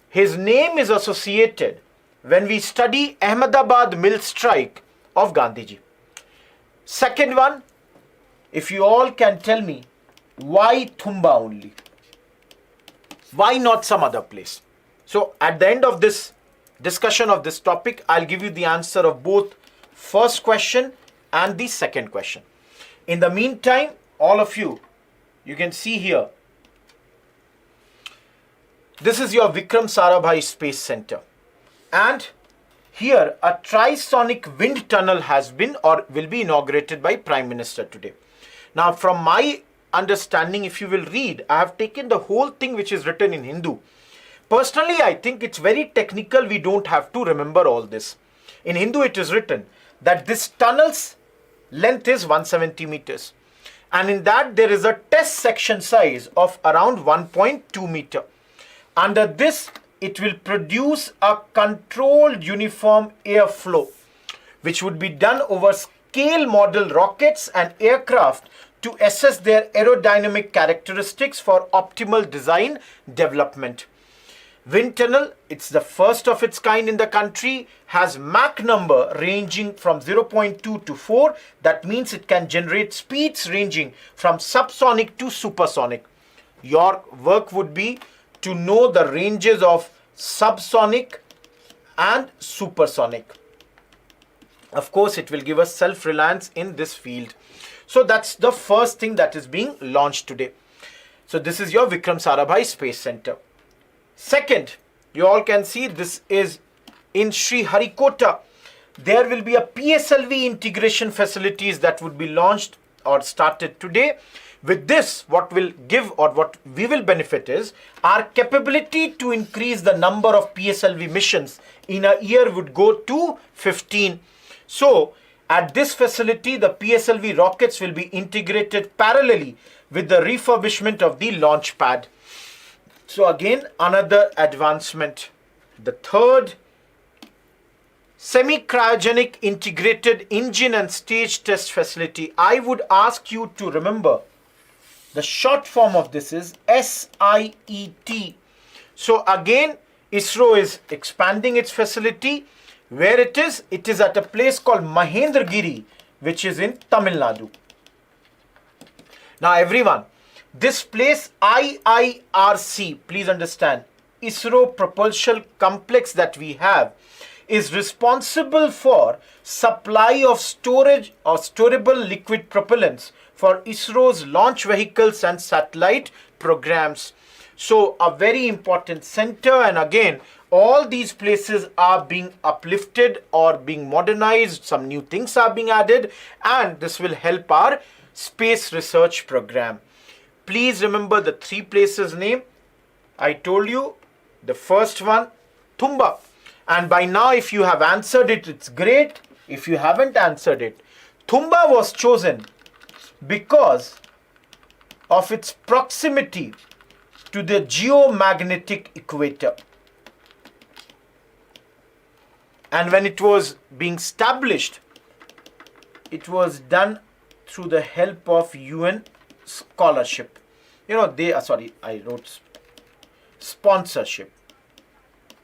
His name is associated when we study Ahmedabad mill strike of Gandhiji. Second one, if you all can tell me, why Thumba only? Why not some other place? So at the end of this discussion of this topic, I'll give you the answer of both first question and the second question. In the meantime, all of you, you can see here, this is your Vikram Sarabhai Space Center. And here a trisonic wind tunnel has been or will be inaugurated by Prime Minister today. Now from my understanding, if you will read, I have taken the whole thing which is written in Hindu. Personally, I think it's very technical. We don't have to remember all this. In Hindu, it is written that this tunnel's length is 170 meters. And in that, there is a test section size of around 1.2 meter. Under this, it will produce a controlled uniform airflow, which would be done over scale model rockets and aircraft to assess their aerodynamic characteristics for optimal design development. Wind tunnel, it's the first of its kind in the country, has Mach number ranging from 0.2 to 4. That means it can generate speeds ranging from subsonic to supersonic. Your work would be to know the ranges of subsonic and supersonic. Of course, it will give us self-reliance in this field. So that's the first thing that is being launched today. So this is your Vikram Sarabhai Space Center. Second, you all can see this is in Sriharikota. There will be a PSLV integration facilities that would be launched or started today. With this, what will give or what we will benefit is our capability to increase the number of PSLV missions in a year would go to 15. So at this facility, the PSLV rockets will be integrated parallelly with the refurbishment of the launch pad. So again, another advancement. The third Semi-cryogenic integrated engine and stage test facility. I would ask you to remember the short form of this is SIET. So again, ISRO is expanding its facility. Where it is? It is at a place called Mahendragiri, which is in Tamil Nadu. Now everyone, this place IIRC, please understand, ISRO Propulsion Complex that we have is responsible for supply of storage or storable liquid propellants for ISRO's launch vehicles and satellite programs. So a very important center, and again, all these places are being uplifted or being modernized. Some new things are being added, and this will help our space research program. Please remember the three places name. I told you the first one, Thumba. And by now, if you have answered it, it's great. If you haven't answered it, Thumba was chosen because of its proximity to the geomagnetic equator. And when it was being established, it was done through the help of UN scholarship. You know, I wrote sponsorship.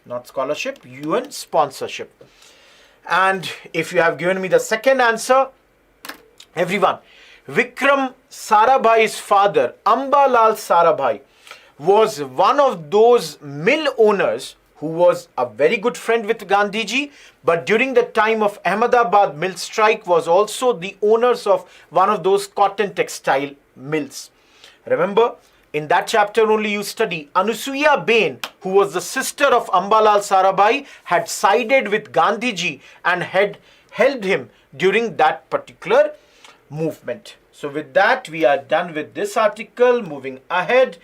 Not scholarship, UN sponsorship. And if you have given me the second answer, everyone, Vikram Sarabhai's father, Ambalal Sarabhai, was one of those mill owners who was a very good friend with Gandhiji, but during the time of Ahmedabad mill strike was also the owners of one of those cotton textile mills. Remember, in that chapter only you study Anusuya Bain, who was the sister of Ambalal Sarabhai, had sided with Gandhiji and had helped him during that particular movement. So with that, we are done with this article. Moving ahead,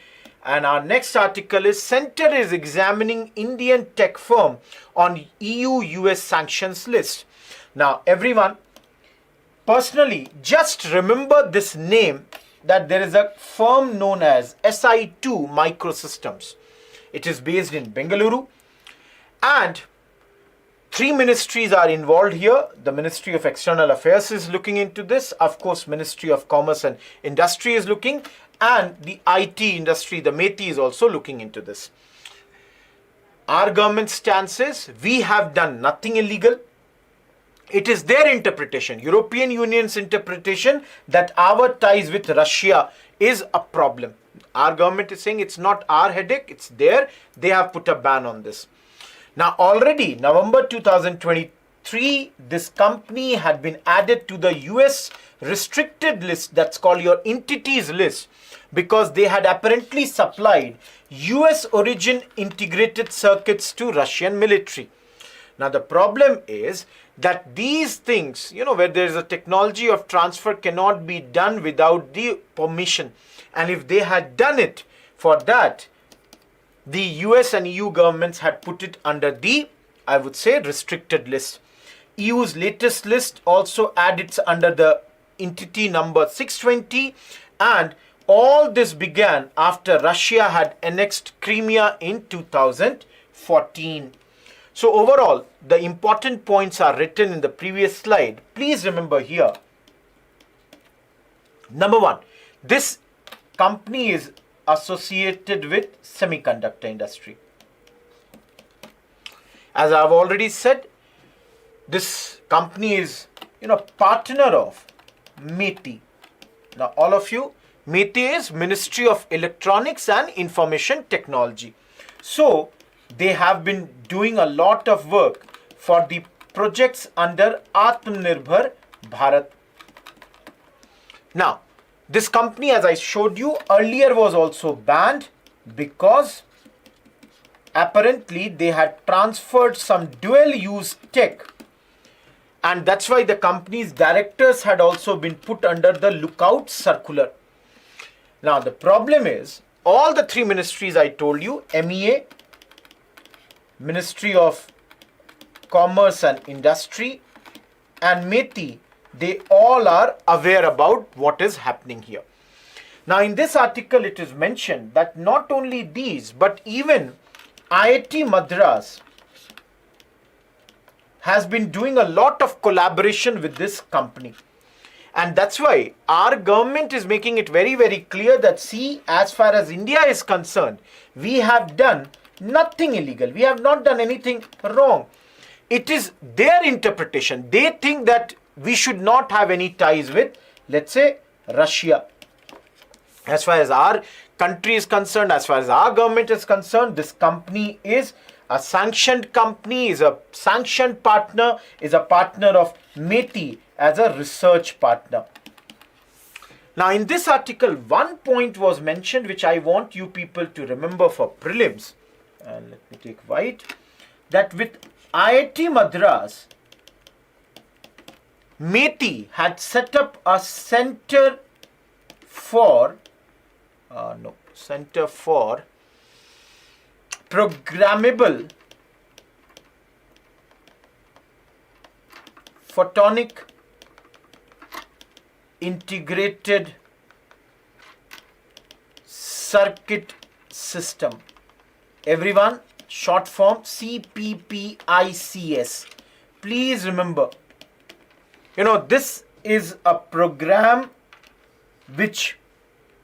and our next article is Center is examining Indian tech firm on EU-US sanctions list. Now everyone, personally, just remember this name, that there is a firm known as SI2 Microsystems. It is based in Bengaluru, and three ministries are involved here. The Ministry of External Affairs is looking into this. Of course, Ministry of Commerce and Industry is looking, and the IT industry, the METI, is also looking into this. Our government stance is, we have done nothing illegal. It is their interpretation, European Union's interpretation, that our ties with Russia is a problem. Our government is saying it's not our headache, it's there. They have put a ban on this. Now already, November 2023, this company had been added to the US restricted list, that's called your entities list, because they had apparently supplied US origin integrated circuits to Russian military. Now the problem is that these things, you know, where there is a technology of transfer, cannot be done without the permission. And if they had done it, for that, the US and EU governments had put it under the, I would say, restricted list. EU's latest list also added under the entity number 620, and all this began after Russia had annexed Crimea in 2014. So overall, the important points are written in the previous slide. Please remember here. Number one, this company is associated with semiconductor industry. As I've already said, this company is, partner of METI. Now all of you, METI is Ministry of Electronics and Information Technology. So they have been doing a lot of work for the projects under Atmanirbhar Bharat. Now, this company, as I showed you earlier, was also banned because apparently they had transferred some dual-use tech, and that's why the company's directors had also been put under the lookout circular. Now, the problem is, all the three ministries I told you, MEA, Ministry of Commerce and Industry, and METI, they all are aware about what is happening here. Now in this article it is mentioned that not only these, but even IIT Madras has been doing a lot of collaboration with this company. And that's why our government is making it very, very clear that, see, as far as India is concerned, we have done nothing illegal. We have not done anything wrong. It is their interpretation. They think that we should not have any ties with, let's say, Russia. As far as our country is concerned, as far as our government is concerned, this company is a sanctioned company, is a sanctioned partner, is a partner of METI as a research partner. Now, in this article, one point was mentioned which I want you people to remember for prelims. And let me take white. That with IIT Madras, METI had set up a center for programmable photonic integrated circuit system. Everyone, short form CPPICS. Please remember, this is a program which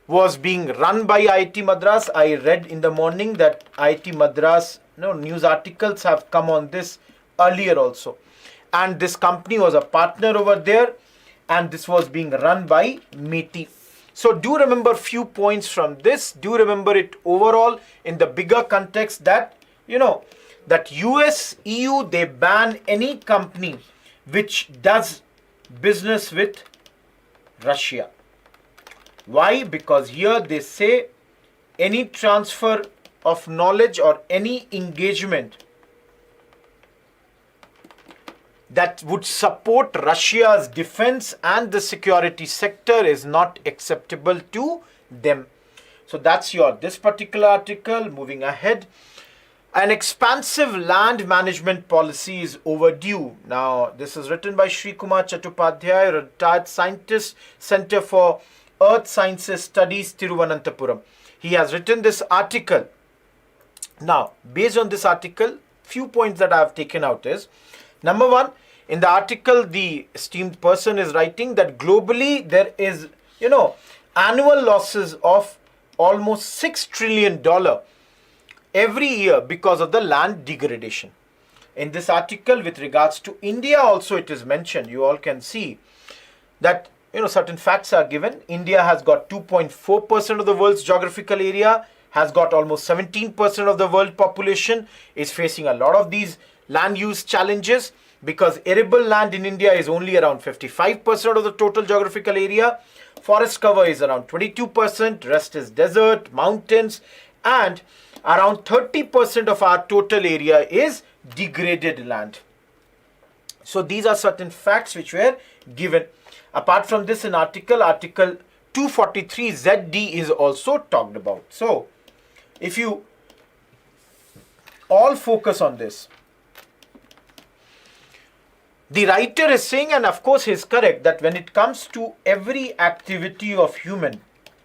was being run by IIT Madras. I read in the morning that IIT Madras, news articles have come on this earlier also. And this company was a partner over there, and this was being run by METI. So do remember few points from this. Do remember it overall in the bigger context that, that US, EU, they ban any company which does business with Russia. Why? Because here they say any transfer of knowledge or any engagement that would support Russia's defense and the security sector is not acceptable to them. So that's this particular article. Moving ahead. An expansive land management policy is overdue. Now, this is written by Sri Kumar Chattopadhyay, retired scientist, Center for Earth Sciences Studies, Tiruvananthapuram. He has written this article. Now, based on this article, few points that I have taken out is, number one, in the article, the esteemed person is writing that globally there is, annual losses of almost $6 trillion every year because of the land degradation. In this article, with regards to India also, it is mentioned. You all can see that certain facts are given. India has got 2.4% of the world's geographical area, has got almost 17% of the world population, is facing a lot of these land use challenges because arable land in India is only around 55% of the total geographical area. Forest cover is around 22%, rest is desert, mountains, and around 30% of our total area is degraded land. So these are certain facts which were given. Apart from this, in article 243 ZD is also talked about. So if you all focus on this, the writer is saying, and of course he is correct, that when it comes to every activity of human,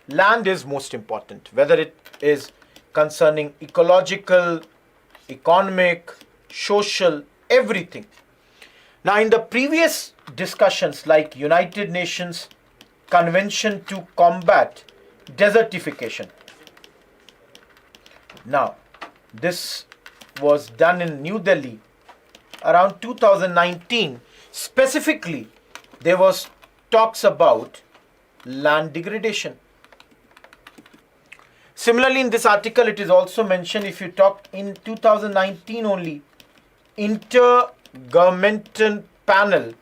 land is most important, whether it is concerning ecological, economic, social, everything. Now, in the previous discussions like United Nations Convention to Combat Desertification. Now, this was done in New Delhi around 2019. Specifically, there was talks about land degradation. Similarly, in this article, it is also mentioned, if you talk in 2019 only, Intergovernmental Panel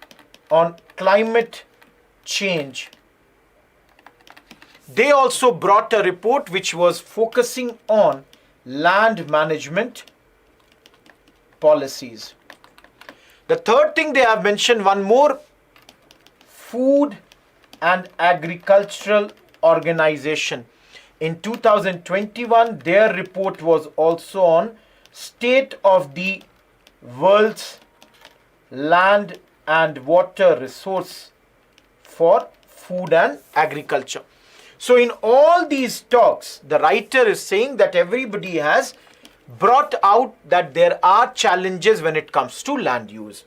on Climate Change, they also brought a report which was focusing on land management policies. The third thing they have mentioned, one more, Food and Agricultural Organization. In 2021, their report was also on state of the world's land and water resource for food and agriculture. So in all these talks, the writer is saying that everybody has brought out that there are challenges when it comes to land use.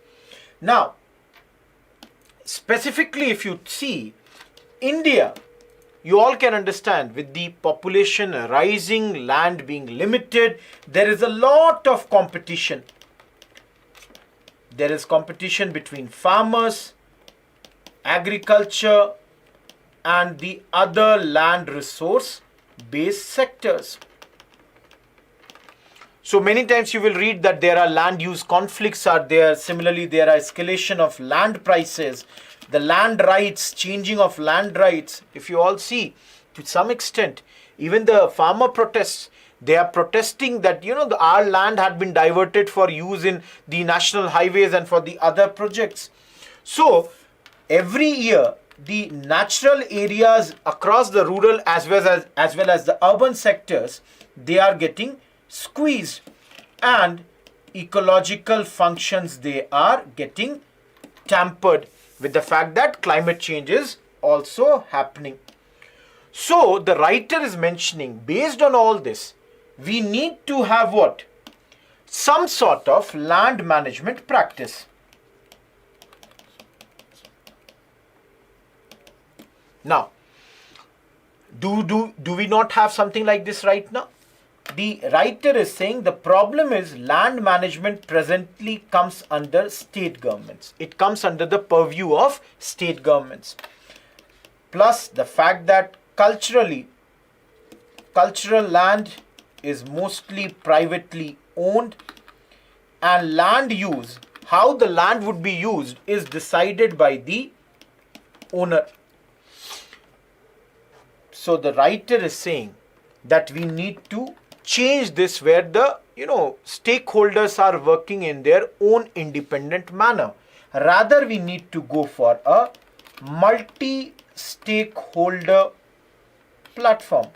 Now, specifically if you see India, you all can understand with the population rising, land being limited, there is a lot of competition. There is competition between farmers, agriculture, and the other land resource based sectors. So many times you will read that there are land use conflicts are there. Similarly, there are escalation of land prices, the land rights, changing of land rights. If you all see, to some extent, even the farmer protests, they are protesting that, our land had been diverted for use in the national highways and for the other projects. So every year, the natural areas across the rural as well as the urban sectors, they are getting squeezed, and ecological functions, they are getting tampered with the fact that climate change is also happening. So the writer is mentioning, based on all this, we need to have what? Some sort of land management practice. Now, do we not have something like this right now? The writer is saying the problem is land management presently comes under state governments. It comes under the purview of state governments. Plus the fact that cultural land is mostly privately owned, and land use, how the land would be used, is decided by the owner. So the writer is saying that we need to change this, where the stakeholders are working in their own independent manner. Rather, we need to go for a multi-stakeholder platform.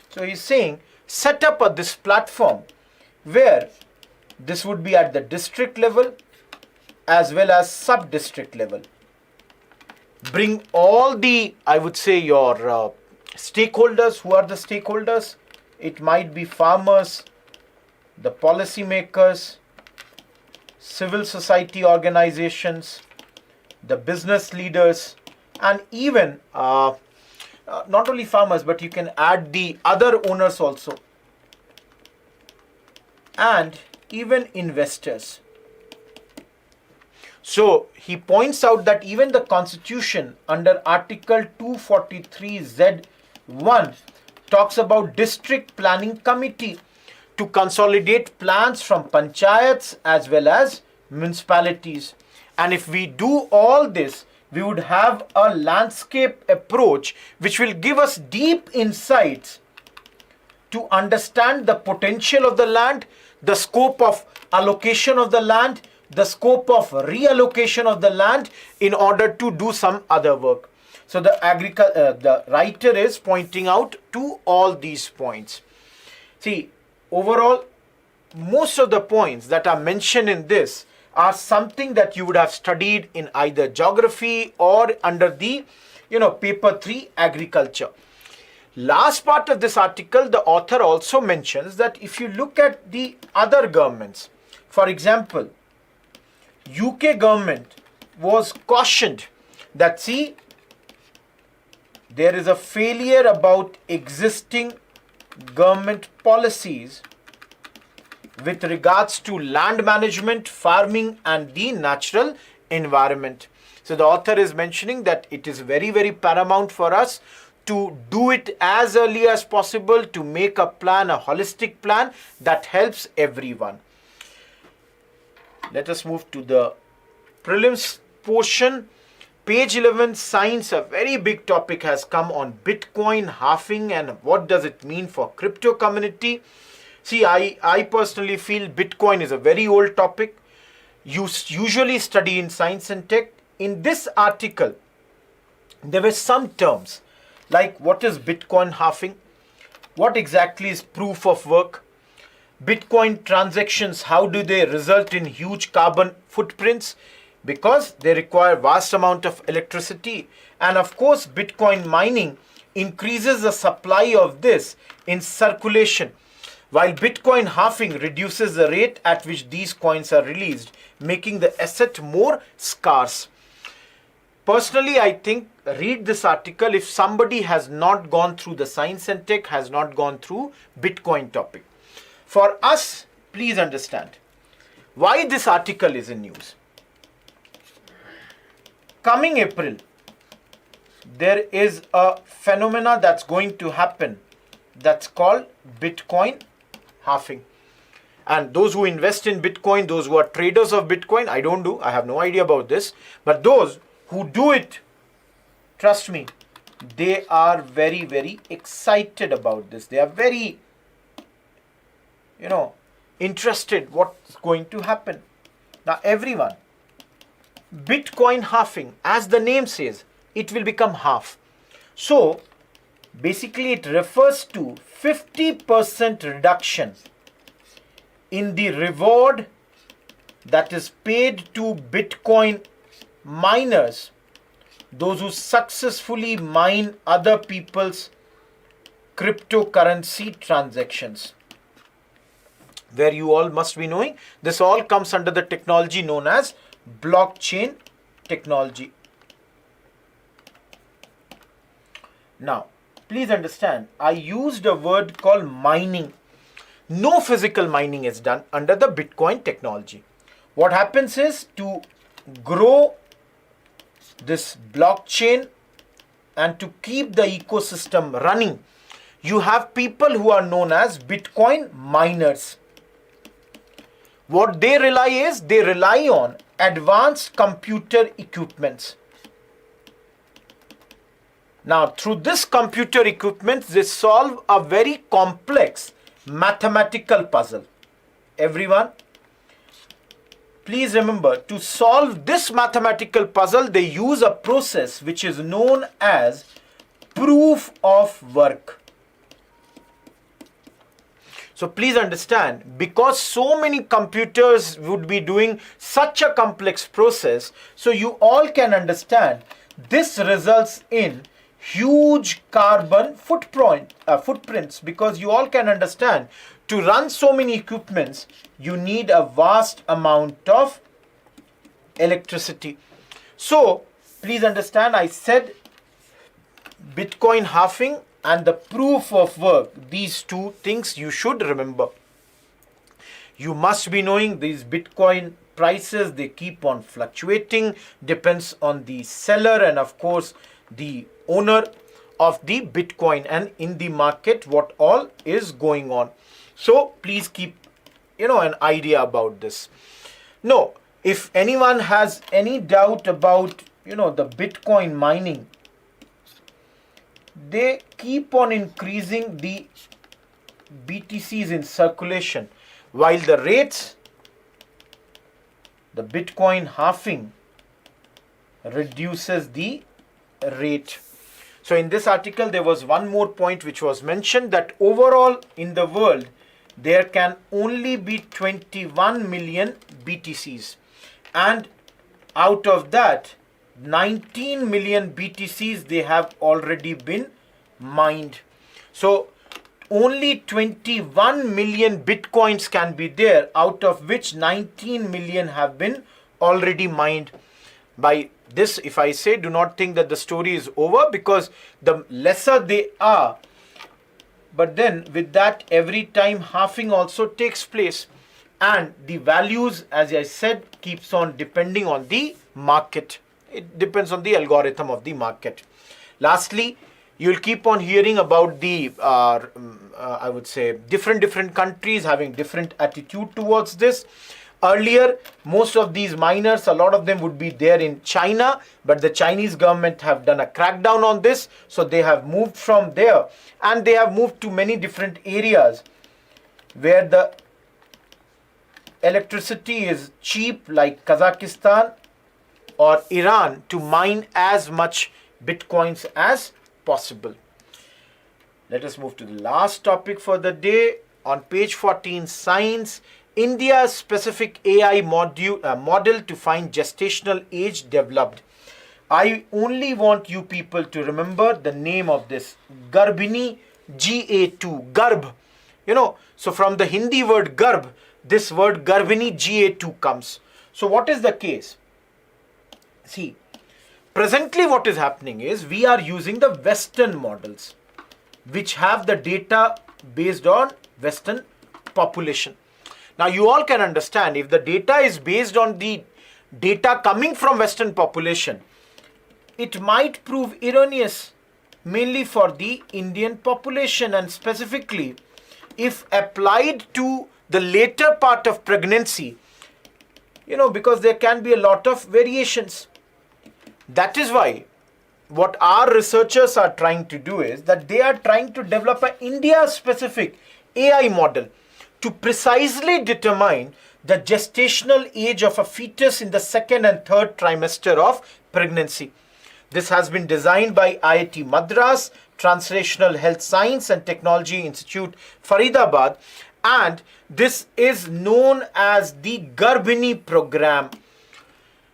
So he's saying set up this platform where this would be at the district level as well as sub-district level. Bring all the, I would say, your stakeholders. Who are the stakeholders? It might be farmers, the policymakers, civil society organizations, the business leaders, and even not only farmers, but you can add the other owners also, and even investors. So he points out that even the Constitution under Article 243Z1 talks about district planning committee to consolidate plans from panchayats as well as municipalities. And if we do all this, we would have a landscape approach which will give us deep insights to understand the potential of the land, the scope of allocation of the land, the scope of reallocation of the land in order to do some other work. So the writer is pointing out to all these points. See, overall, most of the points that are mentioned in this are something that you would have studied in either geography or under the, paper 3 agriculture. Last part of this article, the author also mentions that if you look at the other governments, for example, UK government was cautioned that, see, there is a failure about existing government policies with regards to land management, farming, and the natural environment. So the author is mentioning that it is very, very paramount for us to do it as early as possible, to make a plan, a holistic plan that helps everyone. Let us move to the prelims portion. Page 11, science, a very big topic has come on Bitcoin, halving, and what does it mean for crypto community. See, I personally feel Bitcoin is a very old topic. You usually study in science and tech. In this article, there were some terms like what is Bitcoin halving, what exactly is proof of work, Bitcoin transactions, how do they result in huge carbon footprints? Because they require vast amount of electricity. And of course, Bitcoin mining increases the supply of this in circulation. while Bitcoin halving reduces the rate at which these coins are released, making the asset more scarce. Personally, I think read this article if somebody has not gone through the science and tech, has not gone through Bitcoin topic. For us, please understand why this article is in news. Coming April, there is a phenomena that's going to happen that's called Bitcoin halving. And those who invest in Bitcoin, those who are traders of Bitcoin, I don't do, I have no idea about this, but those who do it, trust me, they are very, very excited about this. They are very, interested what's going to happen. Now everyone, Bitcoin halving, as the name says, it will become half. So basically it refers to 50% reduction in the reward that is paid to Bitcoin miners, those who successfully mine other people's cryptocurrency transactions. Where you all must be knowing, this all comes under the technology known as blockchain technology. Now, please understand, I used a word called mining. No physical mining is done under the Bitcoin technology. What happens is, to grow this blockchain and to keep the ecosystem running, you have people who are known as Bitcoin miners. What they rely on advanced computer equipments. Now, through this computer equipment, they solve a very complex mathematical puzzle. Everyone, please remember, to solve this mathematical puzzle, they use a process which is known as proof of work. So please understand, because so many computers would be doing such a complex process, so you all can understand this results in huge carbon footprints, because you all can understand, to run so many equipments you need a vast amount of electricity. So please understand, I said Bitcoin halving and the proof of work, these two things you should remember. You must be knowing these Bitcoin prices, they keep on fluctuating, depends on the seller and of course the owner of the Bitcoin and in the market what all is going on. So please keep an idea about this. No, if anyone has any doubt about the Bitcoin mining, they keep on increasing the BTCs in circulation, while the rates, the Bitcoin halving reduces the rate. So in this article there was one more point which was mentioned, that overall in the world there can only be 21 million BTCs, and out of that 19 million BTCs they have already been mined. So only 21 million Bitcoins can be there, out of which 19 million have been already mined. By this, if I say, do not think that the story is over, because the lesser they are, but then with that every time halving also takes place, and the values, as I said, keeps on depending on the market. It depends on the algorithm of the market. Lastly, you'll keep on hearing about the I would say different countries having different attitude towards this. Earlier, most of these miners, a lot of them would be there in China, but the Chinese government have done a crackdown on this, so they have moved from there and they have moved to many different areas where the electricity is cheap, like Kazakhstan or Iran, to mine as much Bitcoins as possible. Let us move to the last topic for the day. On page 14, science, India's specific AI model to find gestational age developed. I only want you people to remember the name of this, Garbhini GA2, Garbh. So from the Hindi word garb, this word garbhini GA2 comes. So what is the case? See, presently what is happening is we are using the Western models, which have the data based on Western population. Now you all can understand, if the data is based on the data coming from Western population, it might prove erroneous, mainly for the Indian population, and specifically if applied to the later part of pregnancy, because there can be a lot of variations. That is why what our researchers are trying to do is that they are trying to develop an India-specific AI model to precisely determine the gestational age of a fetus in the second and third trimester of pregnancy. This has been designed by IIT Madras, Translational Health Science and Technology Institute, Faridabad, and this is known as the Garbhini program.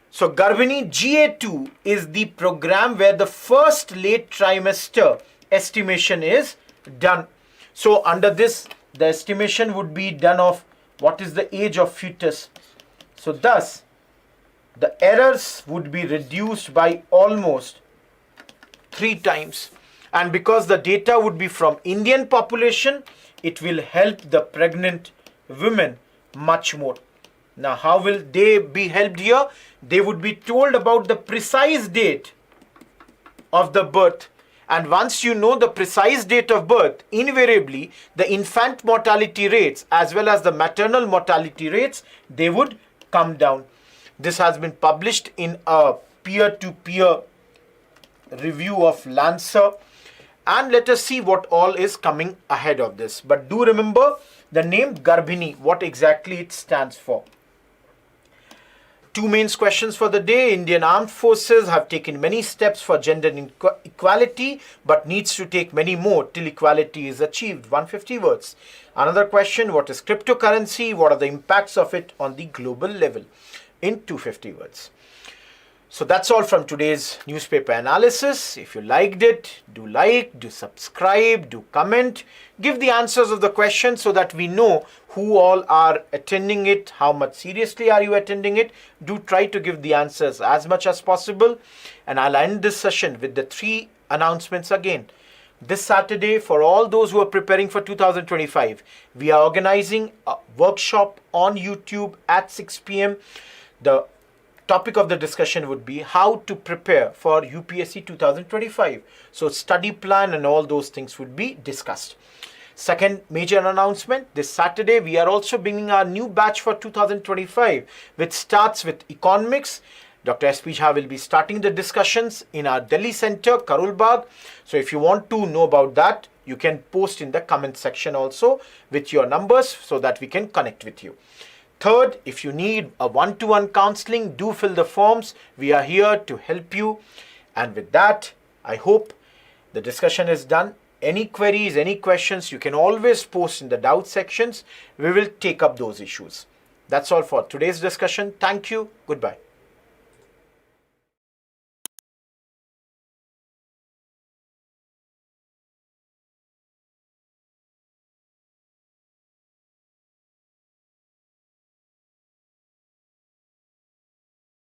So Garbhini GA2 is the program where the first late trimester estimation is done. So under this, the estimation would be done of what is the age of fetus. So thus, the errors would be reduced by almost 3 times. And because the data would be from Indian population, it will help the pregnant women much more. Now, how will they be helped here? They would be told about the precise date of the birth. And once you know the precise date of birth, invariably the infant mortality rates as well as the maternal mortality rates, they would come down. This has been published in a peer-to-peer review of Lancer. And let us see what all is coming ahead of this. But do remember the name Garbhini, what exactly it stands for. 2 mains questions for the day. Indian Armed Forces have taken many steps for gender equality, but needs to take many more till equality is achieved. 150 words. Another question, what is cryptocurrency? What are the impacts of it on the global level? In 250 words. So that's all from today's newspaper analysis. If you liked it, do like, do subscribe, do comment, give the answers of the questions so that we know who all are attending it, how much seriously are you attending it. Do try to give the answers as much as possible. And I'll end this session with the 3 announcements again. This Saturday, for all those who are preparing for 2025, we are organizing a workshop on YouTube at 6 p.m. The topic of the discussion would be how to prepare for UPSC 2025. So study plan and all those things would be discussed. Second major announcement, this Saturday we are also bringing our new batch for 2025, which starts with economics. Dr. S.P. Jha will be starting the discussions in our Delhi center, Karol Bagh. So if you want to know about that, you can post in the comment section also with your numbers so that we can connect with you. Third, if you need a one-to-one counseling, do fill the forms. We are here to help you. And with that, I hope the discussion is done. Any queries, any questions, you can always post in the doubt sections. We will take up those issues. That's all for today's discussion. Thank you. Goodbye.